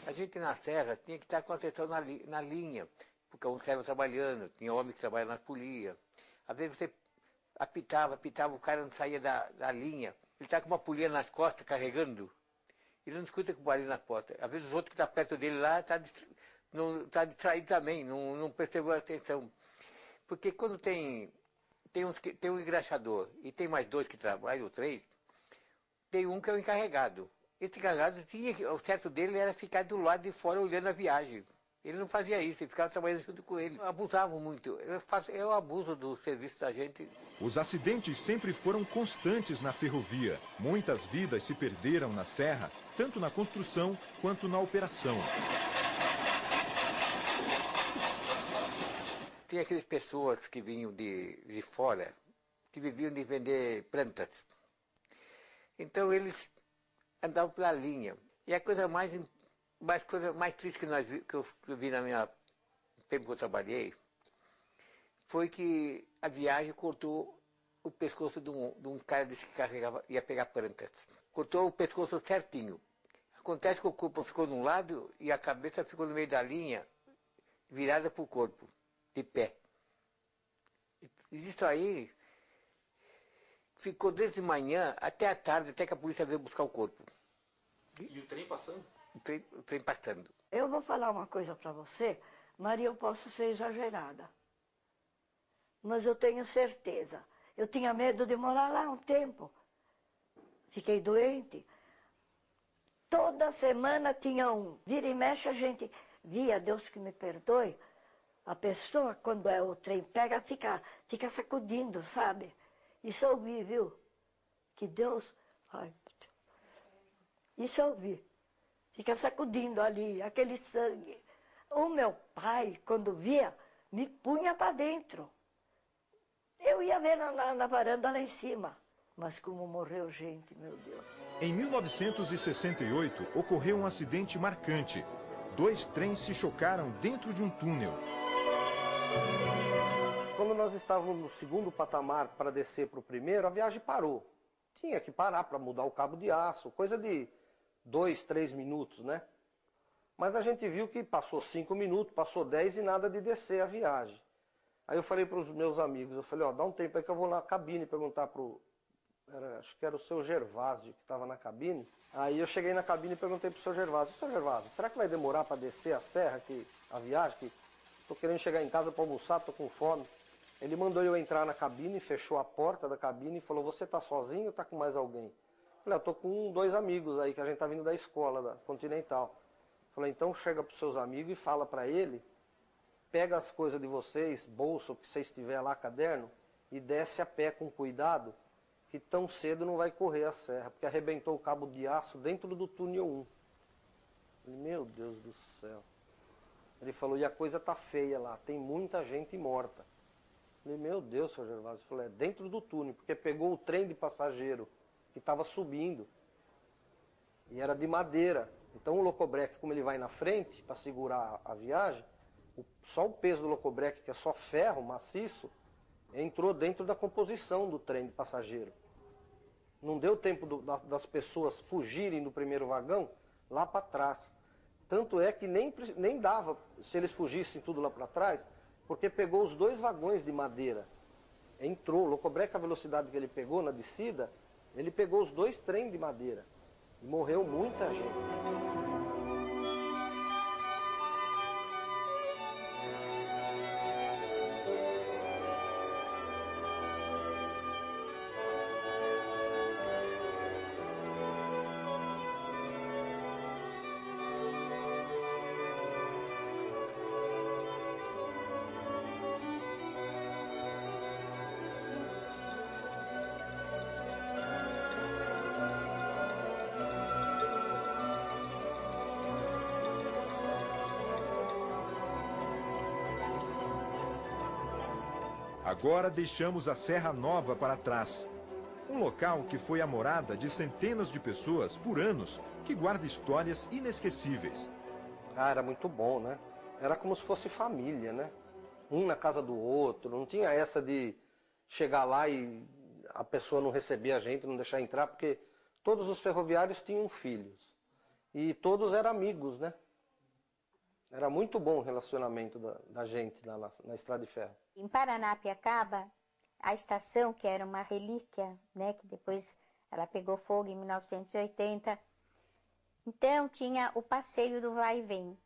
A gente na serra tinha que estar com atenção na linha, porque um estava trabalhando, tinha homem que trabalhava nas polias. Às vezes você apitava, o cara não saía da linha. Ele está com uma polia nas costas carregando, ele não escuta com o barulho nas costas. Às vezes os outros que estão perto dele lá está distraído também, não percebeu a atenção. Porque quando tem um engraxador e tem mais 2 que trabalham, ou 3, tem um que é o encarregado. Esse encarregado o certo dele era ficar do lado de fora olhando a viagem. Ele não fazia isso, ele ficava trabalhando junto com ele. Abusavam muito. Eu abuso do serviço da gente. Os acidentes sempre foram constantes na ferrovia. Muitas vidas se perderam na serra, tanto na construção quanto na operação. Tem aquelas pessoas que vinham de fora, que viviam de vender plantas. Então eles andavam pela linha. E a coisa mais triste que eu vi no tempo que eu trabalhei foi que a viagem cortou o pescoço de um cara desse que ia pegar plantas. Cortou o pescoço certinho. Acontece que o corpo ficou de um lado e a cabeça ficou no meio da linha, virada para o corpo, de pé. E isso aí ficou desde manhã até a tarde, até que a polícia veio buscar o corpo. E o trem passando? O trem passando. Eu vou falar uma coisa para você, Maria, eu posso ser exagerada. Mas eu tenho certeza. Eu tinha medo de morar lá um tempo. Fiquei doente. Toda semana tinha um. Vira e mexe a gente via, Deus que me perdoe, a pessoa, quando o trem pega, fica sacudindo, sabe? Isso eu vi, viu? Que Deus... Ai, isso eu vi. Fica sacudindo ali, aquele sangue. O meu pai, quando via, me punha para dentro. Eu ia ver na varanda lá em cima. Mas como morreu gente, meu Deus. Em 1968, ocorreu um acidente marcante. 2 trens se chocaram dentro de um túnel. Quando nós estávamos no segundo patamar para descer para o primeiro, a viagem parou. Tinha que parar para mudar o cabo de aço, coisa de 2, 3 minutos, né? Mas a gente viu que passou 5 minutos, passou 10 e nada de descer a viagem. Aí eu falei para os meus amigos, eu falei, dá um tempo aí que eu vou na cabine perguntar acho que era o seu Gervásio que estava na cabine. Aí eu cheguei na cabine e perguntei para o seu Gervásio, seu Gervásio, será que vai demorar para descer a serra, a viagem, que estou querendo chegar em casa para almoçar, estou com fome. Ele mandou eu entrar na cabine, fechou a porta da cabine e falou, você está sozinho ou está com mais alguém? Eu falei, eu estou com 2 amigos aí, que a gente está vindo da escola, da Continental. Eu falei, então chega para os seus amigos e fala para ele, pega as coisas de vocês, bolso, que vocês tiver lá, caderno, e desce a pé com cuidado, que tão cedo não vai correr a serra, porque arrebentou o cabo de aço dentro do túnel 1. Eu falei, meu Deus do céu. Ele falou, e a coisa tá feia lá, tem muita gente morta. Eu falei, meu Deus, seu Gervásio. Ele falou, dentro do túnel, porque pegou o trem de passageiro que estava subindo e era de madeira. Então o locobreque, como ele vai na frente para segurar a viagem, só o peso do locobreque, que é só ferro maciço, entrou dentro da composição do trem de passageiro. Não deu tempo das pessoas fugirem do primeiro vagão lá para trás. Tanto é que nem dava, se eles fugissem tudo lá para trás, porque pegou os 2 vagões de madeira. Entrou, o locobreque, a velocidade que ele pegou na descida, ele pegou os 2 trens de madeira. E morreu muita gente. Agora deixamos a Serra Nova para trás. Um local que foi a morada de centenas de pessoas por anos, que guarda histórias inesquecíveis. Ah, era muito bom, né? Era como se fosse família, né? Um na casa do outro, não tinha essa de chegar lá e a pessoa não receber a gente, não deixar entrar, porque todos os ferroviários tinham filhos. E todos eram amigos, né? Era muito bom o relacionamento da gente lá na Estrada de Ferro. Em Paranapiacaba, a estação, que era uma relíquia, né, que depois ela pegou fogo em 1980, então tinha o passeio do vai e vem.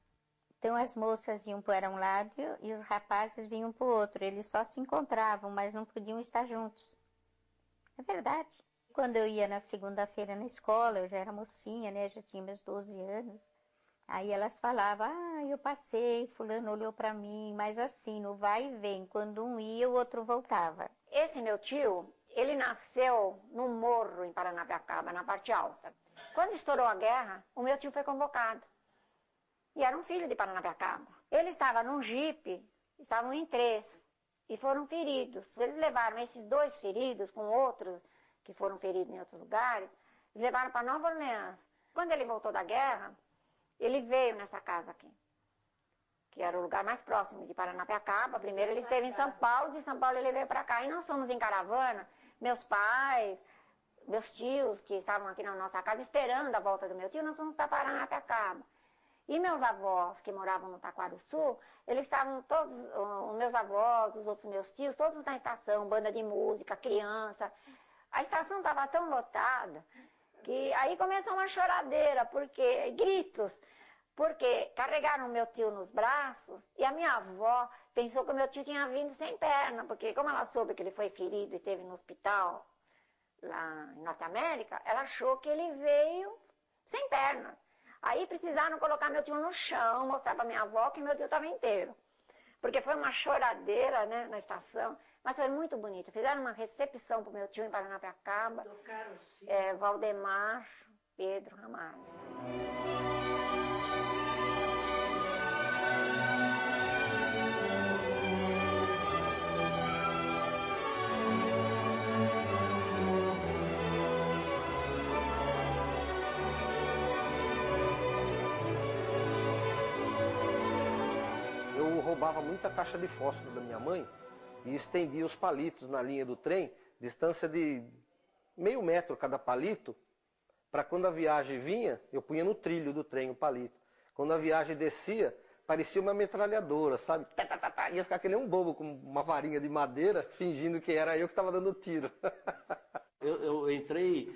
Então as moças iam para um lado e os rapazes vinham para o outro. Eles só se encontravam, mas não podiam estar juntos. É verdade. Quando eu ia na segunda-feira na escola, eu já era mocinha, né, já tinha meus 12 anos. Aí elas falavam, eu passei, fulano olhou para mim, mas assim, no vai e vem, quando um ia, o outro voltava. Esse meu tio, ele nasceu no morro em Paranapiacaba, na parte alta. Quando estourou a guerra, o meu tio foi convocado. E era um filho de Paranapiacaba. Ele estava num jipe, estavam em 3, e foram feridos. Eles levaram esses 2 feridos com outros que foram feridos em outros lugares, eles levaram para Nova Orleans. Quando ele voltou da guerra, ele veio nessa casa aqui, que era o lugar mais próximo de Paranapiacaba. Primeiro ele esteve em São Paulo, de São Paulo ele veio para cá. E nós fomos em caravana, meus pais, meus tios que estavam aqui na nossa casa, esperando a volta do meu tio, nós fomos para Paranapiacaba. E meus avós, que moravam no Taquarussu, eles estavam todos, os meus avós, os outros meus tios, todos na estação, banda de música, criança. A estação estava tão lotada que aí começou uma choradeira, porque gritos, porque carregaram meu tio nos braços e a minha avó pensou que o meu tio tinha vindo sem perna, porque como ela soube que ele foi ferido e esteve no hospital lá em Norte América, ela achou que ele veio sem pernas. Aí precisaram colocar meu tio no chão, mostrar para minha avó que meu tio estava inteiro. Porque foi uma choradeira, né, na estação. Mas foi muito bonito. Fizeram uma recepção para o meu tio em Paranapiacaba. Valdemar Pedro Ramalho. Eu roubava muita caixa de fósforo da minha mãe e estendia os palitos na linha do trem, distância de meio metro cada palito, para quando a viagem vinha, eu punha no trilho do trem o palito. Quando a viagem descia, parecia uma metralhadora, sabe? Ia ficar que nem um bobo com uma varinha de madeira, fingindo que era eu que estava dando tiro. Eu entrei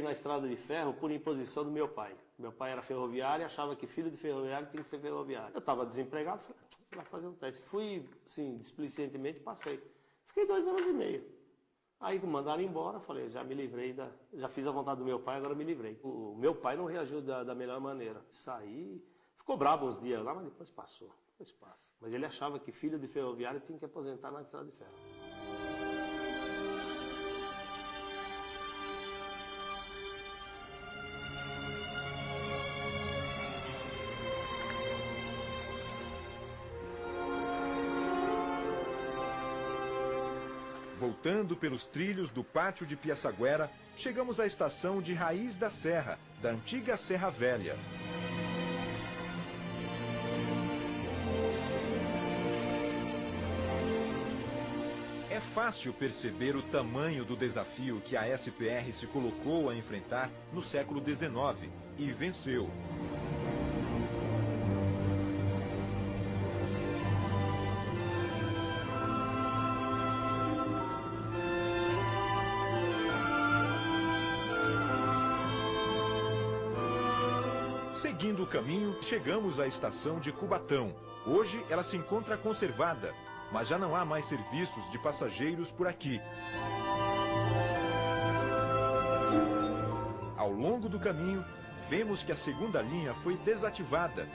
na Estrada de Ferro por imposição do meu pai. Meu pai era ferroviário e achava que filho de ferroviário tinha que ser ferroviário. Eu estava desempregado, falei, vai fazer um teste. Fui, assim, displicentemente, passei. Fiquei 2 anos e meio. Aí me mandaram embora, falei, já me livrei, já fiz a vontade do meu pai, agora me livrei. O meu pai não reagiu da melhor maneira. Saí, ficou bravo uns dias lá, mas depois passou, depois passa. Mas ele achava que filho de ferroviário tinha que aposentar na Estrada de Ferro. Voltando pelos trilhos do pátio de Piaçaguera, chegamos à estação de Raiz da Serra, da antiga Serra Velha. É fácil perceber o tamanho do desafio que a SPR se colocou a enfrentar no século XIX e venceu. Seguindo o caminho, chegamos à estação de Cubatão. Hoje ela se encontra conservada, mas já não há mais serviços de passageiros por aqui. Ao longo do caminho, vemos que a segunda linha foi desativada.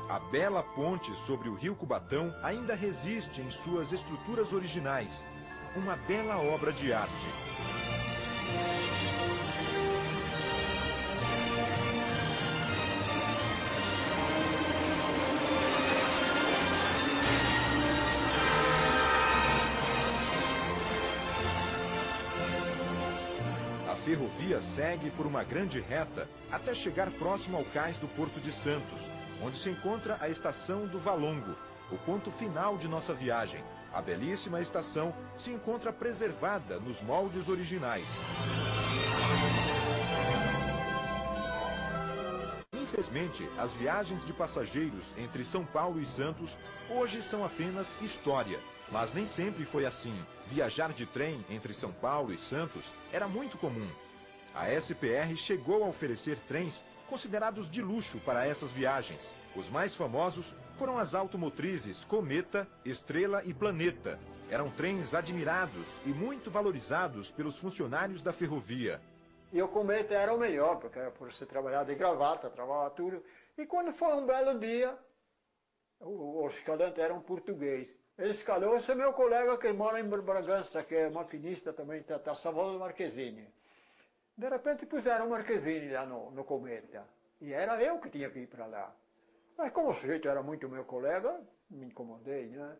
A bela ponte sobre o rio Cubatão ainda resiste em suas estruturas originais. Uma bela obra de arte. A ferrovia segue por uma grande reta até chegar próximo ao cais do Porto de Santos, onde se encontra a estação do Valongo, o ponto final de nossa viagem. A belíssima estação se encontra preservada nos moldes originais. Infelizmente, as viagens de passageiros entre São Paulo e Santos hoje são apenas história. Mas nem sempre foi assim. Viajar de trem entre São Paulo e Santos era muito comum. A SPR chegou a oferecer trens considerados de luxo para essas viagens. Os mais famosos foram as automotrizes Cometa, Estrela e Planeta. Eram trens admirados e muito valorizados pelos funcionários da ferrovia. E o Cometa era o melhor, porque era por você trabalhar de gravata, trabalhava tudo. E quando foi um belo dia, o escalante era um português. Ele escalou, esse é meu colega que mora em Bragança, que é maquinista também, está Savolo Marchesini. De repente puseram o Marchesini lá no Cometa. E era eu que tinha que ir para lá. Mas como o sujeito era muito meu colega, me incomodei, né?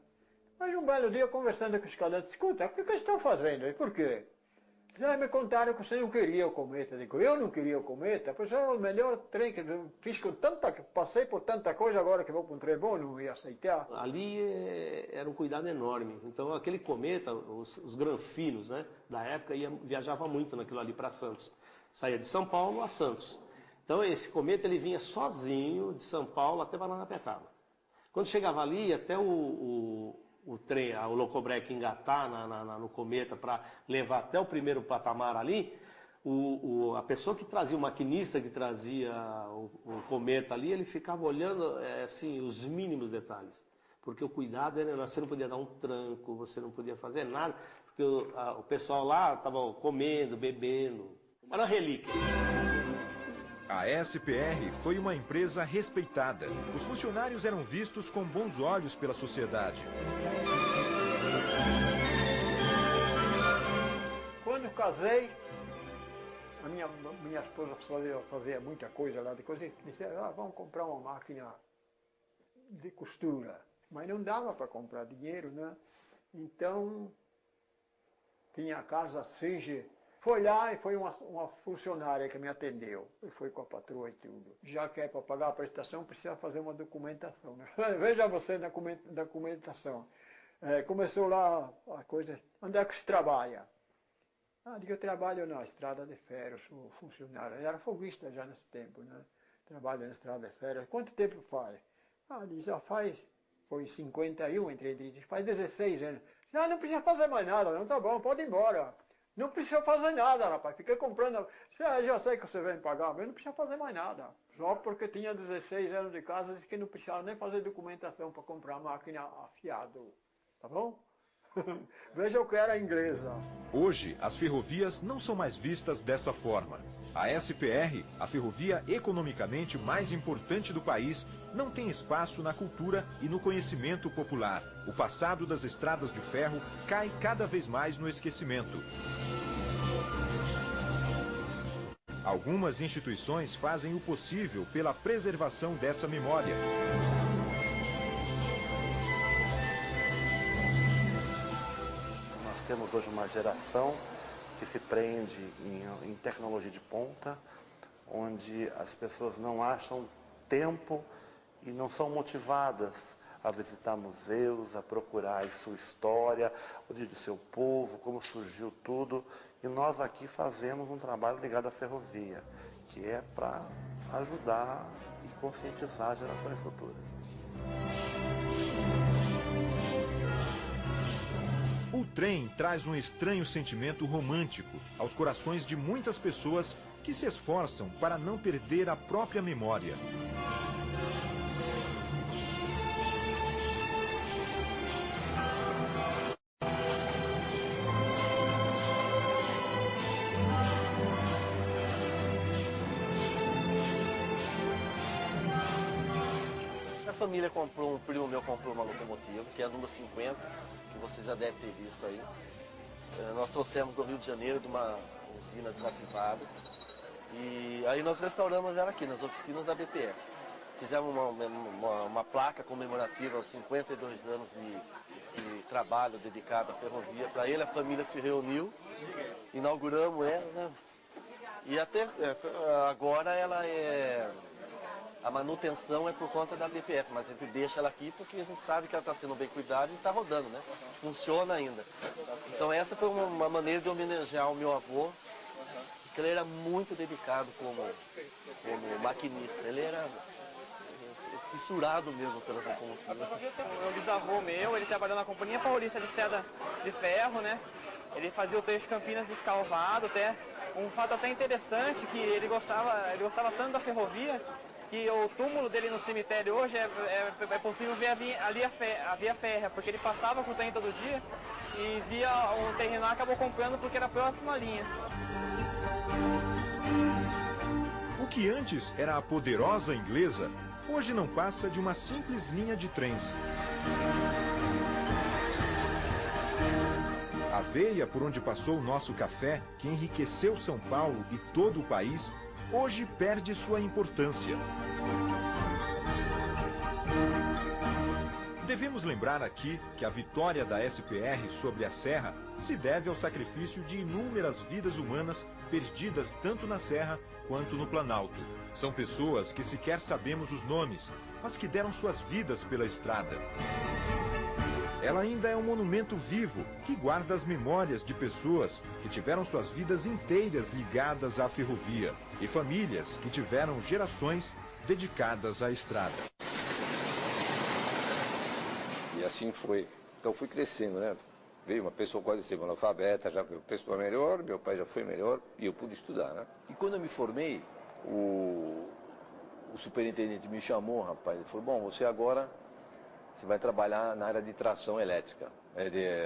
Mas um belo dia, conversando com o escalante, escuta, o que vocês estão fazendo aí? Por quê? Já me contaram que você não queria o Cometa. Digo, eu não queria o Cometa, pois é o melhor trem que eu fiz com passei por tanta coisa, agora que vou para um trem bom, não ia aceitar. Ali era um cuidado enorme. Então aquele Cometa, os granfinos, né, da época, viajava muito naquilo ali para Santos. Saía de São Paulo a Santos. Então esse Cometa ele vinha sozinho de São Paulo até Paranapiacaba. Quando chegava ali, até o trem, o Locobrec engatar no Cometa para levar até o primeiro patamar ali, a pessoa que trazia, o maquinista que trazia o Cometa ali, ele ficava olhando assim, os mínimos detalhes. Porque o cuidado era, você não podia dar um tranco, você não podia fazer nada, porque o pessoal lá estava comendo, bebendo. Era uma relíquia. A SPR foi uma empresa respeitada. Os funcionários eram vistos com bons olhos pela sociedade. Quando casei, a minha esposa fazia muita coisa lá de coisa. Disse, vamos comprar uma máquina de costura. Mas não dava para comprar dinheiro, né? Então, tinha a casa Singer. Foi lá e foi uma funcionária que me atendeu. E foi com a patroa e tudo. Já que é para pagar a prestação, precisa fazer uma documentação. Né? Veja você na documentação. Começou lá a coisa, onde é que se trabalha? Digo, eu trabalho na Estrada de Ferro, sou funcionário. Eu era foguista já nesse tempo, né? Trabalho na Estrada de Ferro. Quanto tempo faz? Diz, faz, foi 51, faz 16 anos. Não precisa fazer mais nada, não, tá bom, pode ir embora. Não precisa fazer nada, rapaz. Fiquei comprando. Já sei que você vem pagar, mas não precisa fazer mais nada. Só porque tinha 16 anos de casa, disse que não precisava nem fazer documentação para comprar máquina afiado. Tá bom? Veja o que era inglesa. Hoje, as ferrovias não são mais vistas dessa forma. A SPR, a ferrovia economicamente mais importante do país, não tem espaço na cultura e no conhecimento popular. O passado das estradas de ferro cai cada vez mais no esquecimento. Algumas instituições fazem o possível pela preservação dessa memória. temos hoje uma geração que se prende em tecnologia de ponta, onde as pessoas não acham tempo e não são motivadas a visitar museus, a procurar a sua história, o do seu povo, como surgiu tudo. E nós aqui fazemos um trabalho ligado à ferrovia, que é para ajudar e conscientizar gerações futuras. O trem traz um estranho sentimento romântico aos corações de muitas pessoas que se esforçam para não perder a própria memória. A família comprou, um primo meu comprou uma locomotiva, que é a número 50, que você já deve ter visto aí. Nós trouxemos do Rio de Janeiro, de uma usina desativada. E aí nós restauramos ela aqui, nas oficinas da BPF. Fizemos uma placa comemorativa aos 52 anos de trabalho dedicado à ferrovia. Para ele, a família se reuniu, inauguramos ela, né? E até agora ela a manutenção é por conta da BPF, mas a gente deixa ela aqui porque a gente sabe que ela está sendo bem cuidada e está rodando, né? Funciona ainda. Então essa foi uma maneira de homenagear o meu avô, porque ele era muito dedicado como maquinista. Ele era fissurado mesmo pelas locomotivas. O meu bisavô meu, ele trabalhou na Companhia Paulista de Estrada de Ferro, né? Ele fazia o trecho Campinas-Escalvado, até um fato até interessante, que ele gostava tanto da ferrovia, que o túmulo dele no cemitério hoje é possível ver ali a via férrea, porque ele passava com o trem todo dia e via um terreno, acabou comprando porque era a próxima linha. O que antes era a poderosa inglesa, hoje não passa de uma simples linha de trens. A veia por onde passou o nosso café, que enriqueceu São Paulo e todo o país, hoje perde sua importância. Devemos lembrar aqui que a vitória da SPR sobre a Serra se deve ao sacrifício de inúmeras vidas humanas perdidas tanto na Serra quanto no Planalto. São pessoas que sequer sabemos os nomes, mas que deram suas vidas pela estrada. Ela ainda é um monumento vivo que guarda as memórias de pessoas que tiveram suas vidas inteiras ligadas à ferrovia e famílias que tiveram gerações dedicadas à estrada. E assim foi. Então fui crescendo, né? Veio uma pessoa quase semi-analfabeta, já veio uma pessoa melhor, meu pai já foi melhor e eu pude estudar, né? E quando eu me formei, o superintendente me chamou, rapaz, ele falou, bom, você agora vai trabalhar na área de tração elétrica,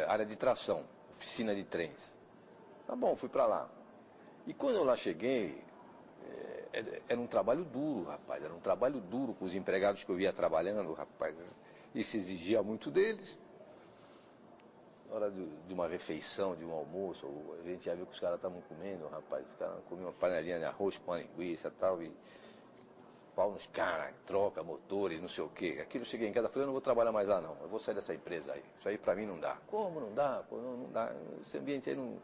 área de tração, oficina de trens. Tá bom, fui para lá. E quando eu lá cheguei, era um trabalho duro, rapaz, era um trabalho duro com os empregados que eu ia trabalhando, rapaz. Isso exigia muito deles. Na hora de uma refeição, de um almoço, a gente ia ver que os caras estavam comendo, rapaz, os caras comiam uma panelinha de arroz com a linguiça e tal, e pau nos caras, troca, motores, não sei o quê. Aquilo eu cheguei em casa e falei, eu não vou trabalhar mais lá não, eu vou sair dessa empresa aí. Isso aí pra mim não dá. Como não dá? Pô, não dá. Esse ambiente aí não...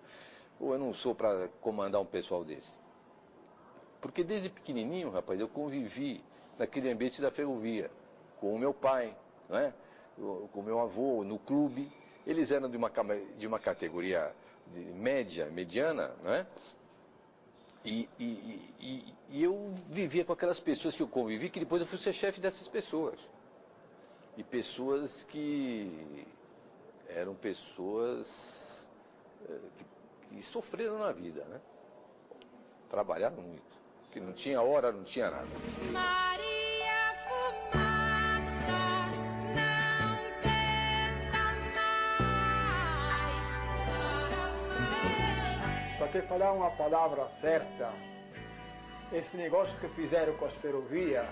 Pô, eu não sou pra comandar um pessoal desse. Porque desde pequenininho, rapaz, eu convivi naquele ambiente da ferrovia, com o meu pai, não é? Com o meu avô, no clube. Eles eram de uma categoria mediana, não é? E eu vivia com aquelas pessoas que eu convivi, que depois eu fui ser chefe dessas pessoas. E pessoas que eram pessoas que sofreram na vida, né? Trabalharam muito. Que não tinha hora, não tinha nada. Maria Fumaça, não tenta mais. Para te falar uma palavra certa, esse negócio que fizeram com as ferrovias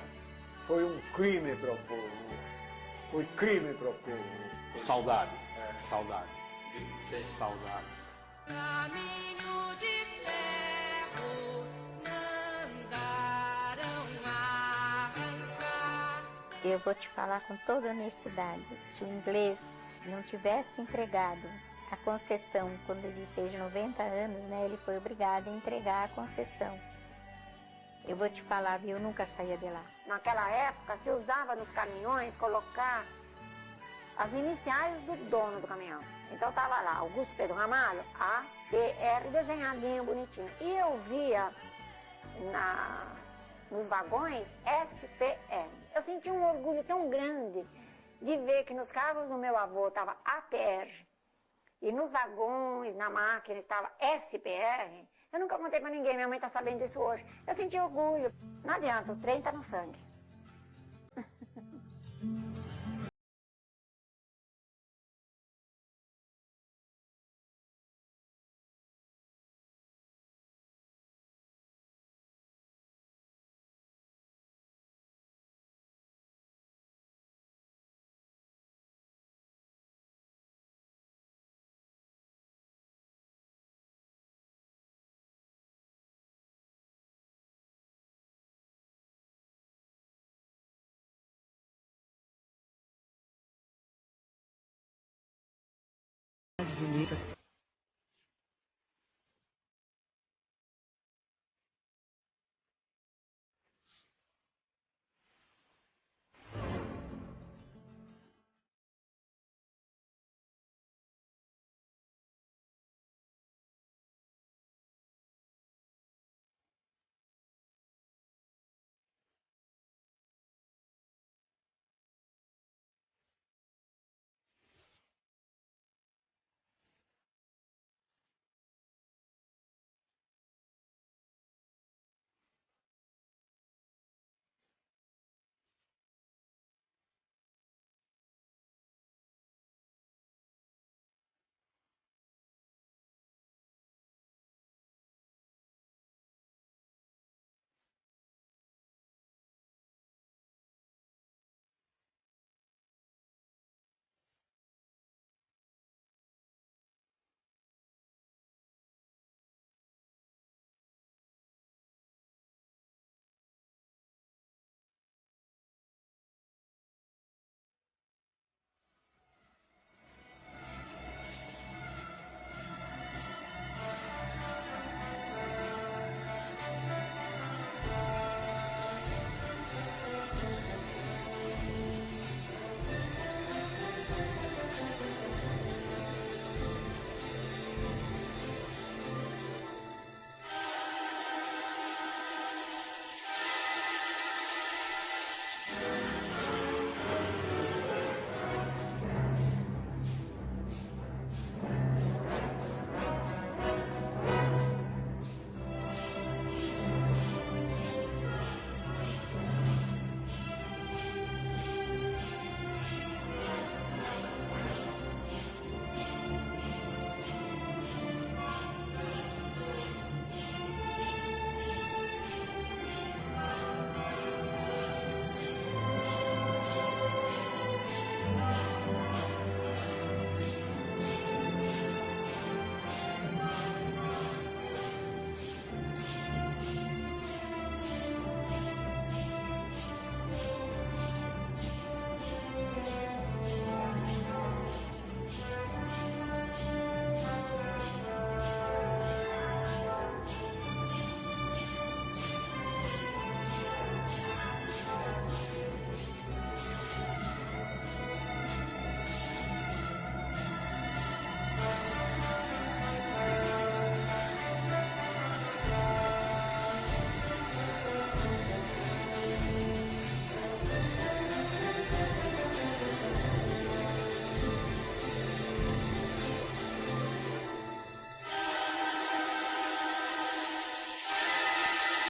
foi um crime para o povo. Foi crime para o povo. Saudade, saudade, saudade. Caminho de ferro mandaram arrancar. Eu vou te falar com toda honestidade, se o inglês não tivesse empregado a concessão, quando ele fez 90 anos, né, ele foi obrigado a entregar a concessão. Eu vou te falar, viu, eu nunca saía de lá. Naquela época, se usava nos caminhões colocar as iniciais do dono do caminhão. Então tava lá, Augusto Pedro Ramalho, APR, desenhadinho, bonitinho. E eu via nos vagões SPR. Eu senti um orgulho tão grande de ver que nos carros do meu avô estava APR e nos vagões, na máquina, estava SPR. Eu nunca contei para ninguém, minha mãe está sabendo disso hoje. Eu senti orgulho. Não adianta, o trem está no sangue.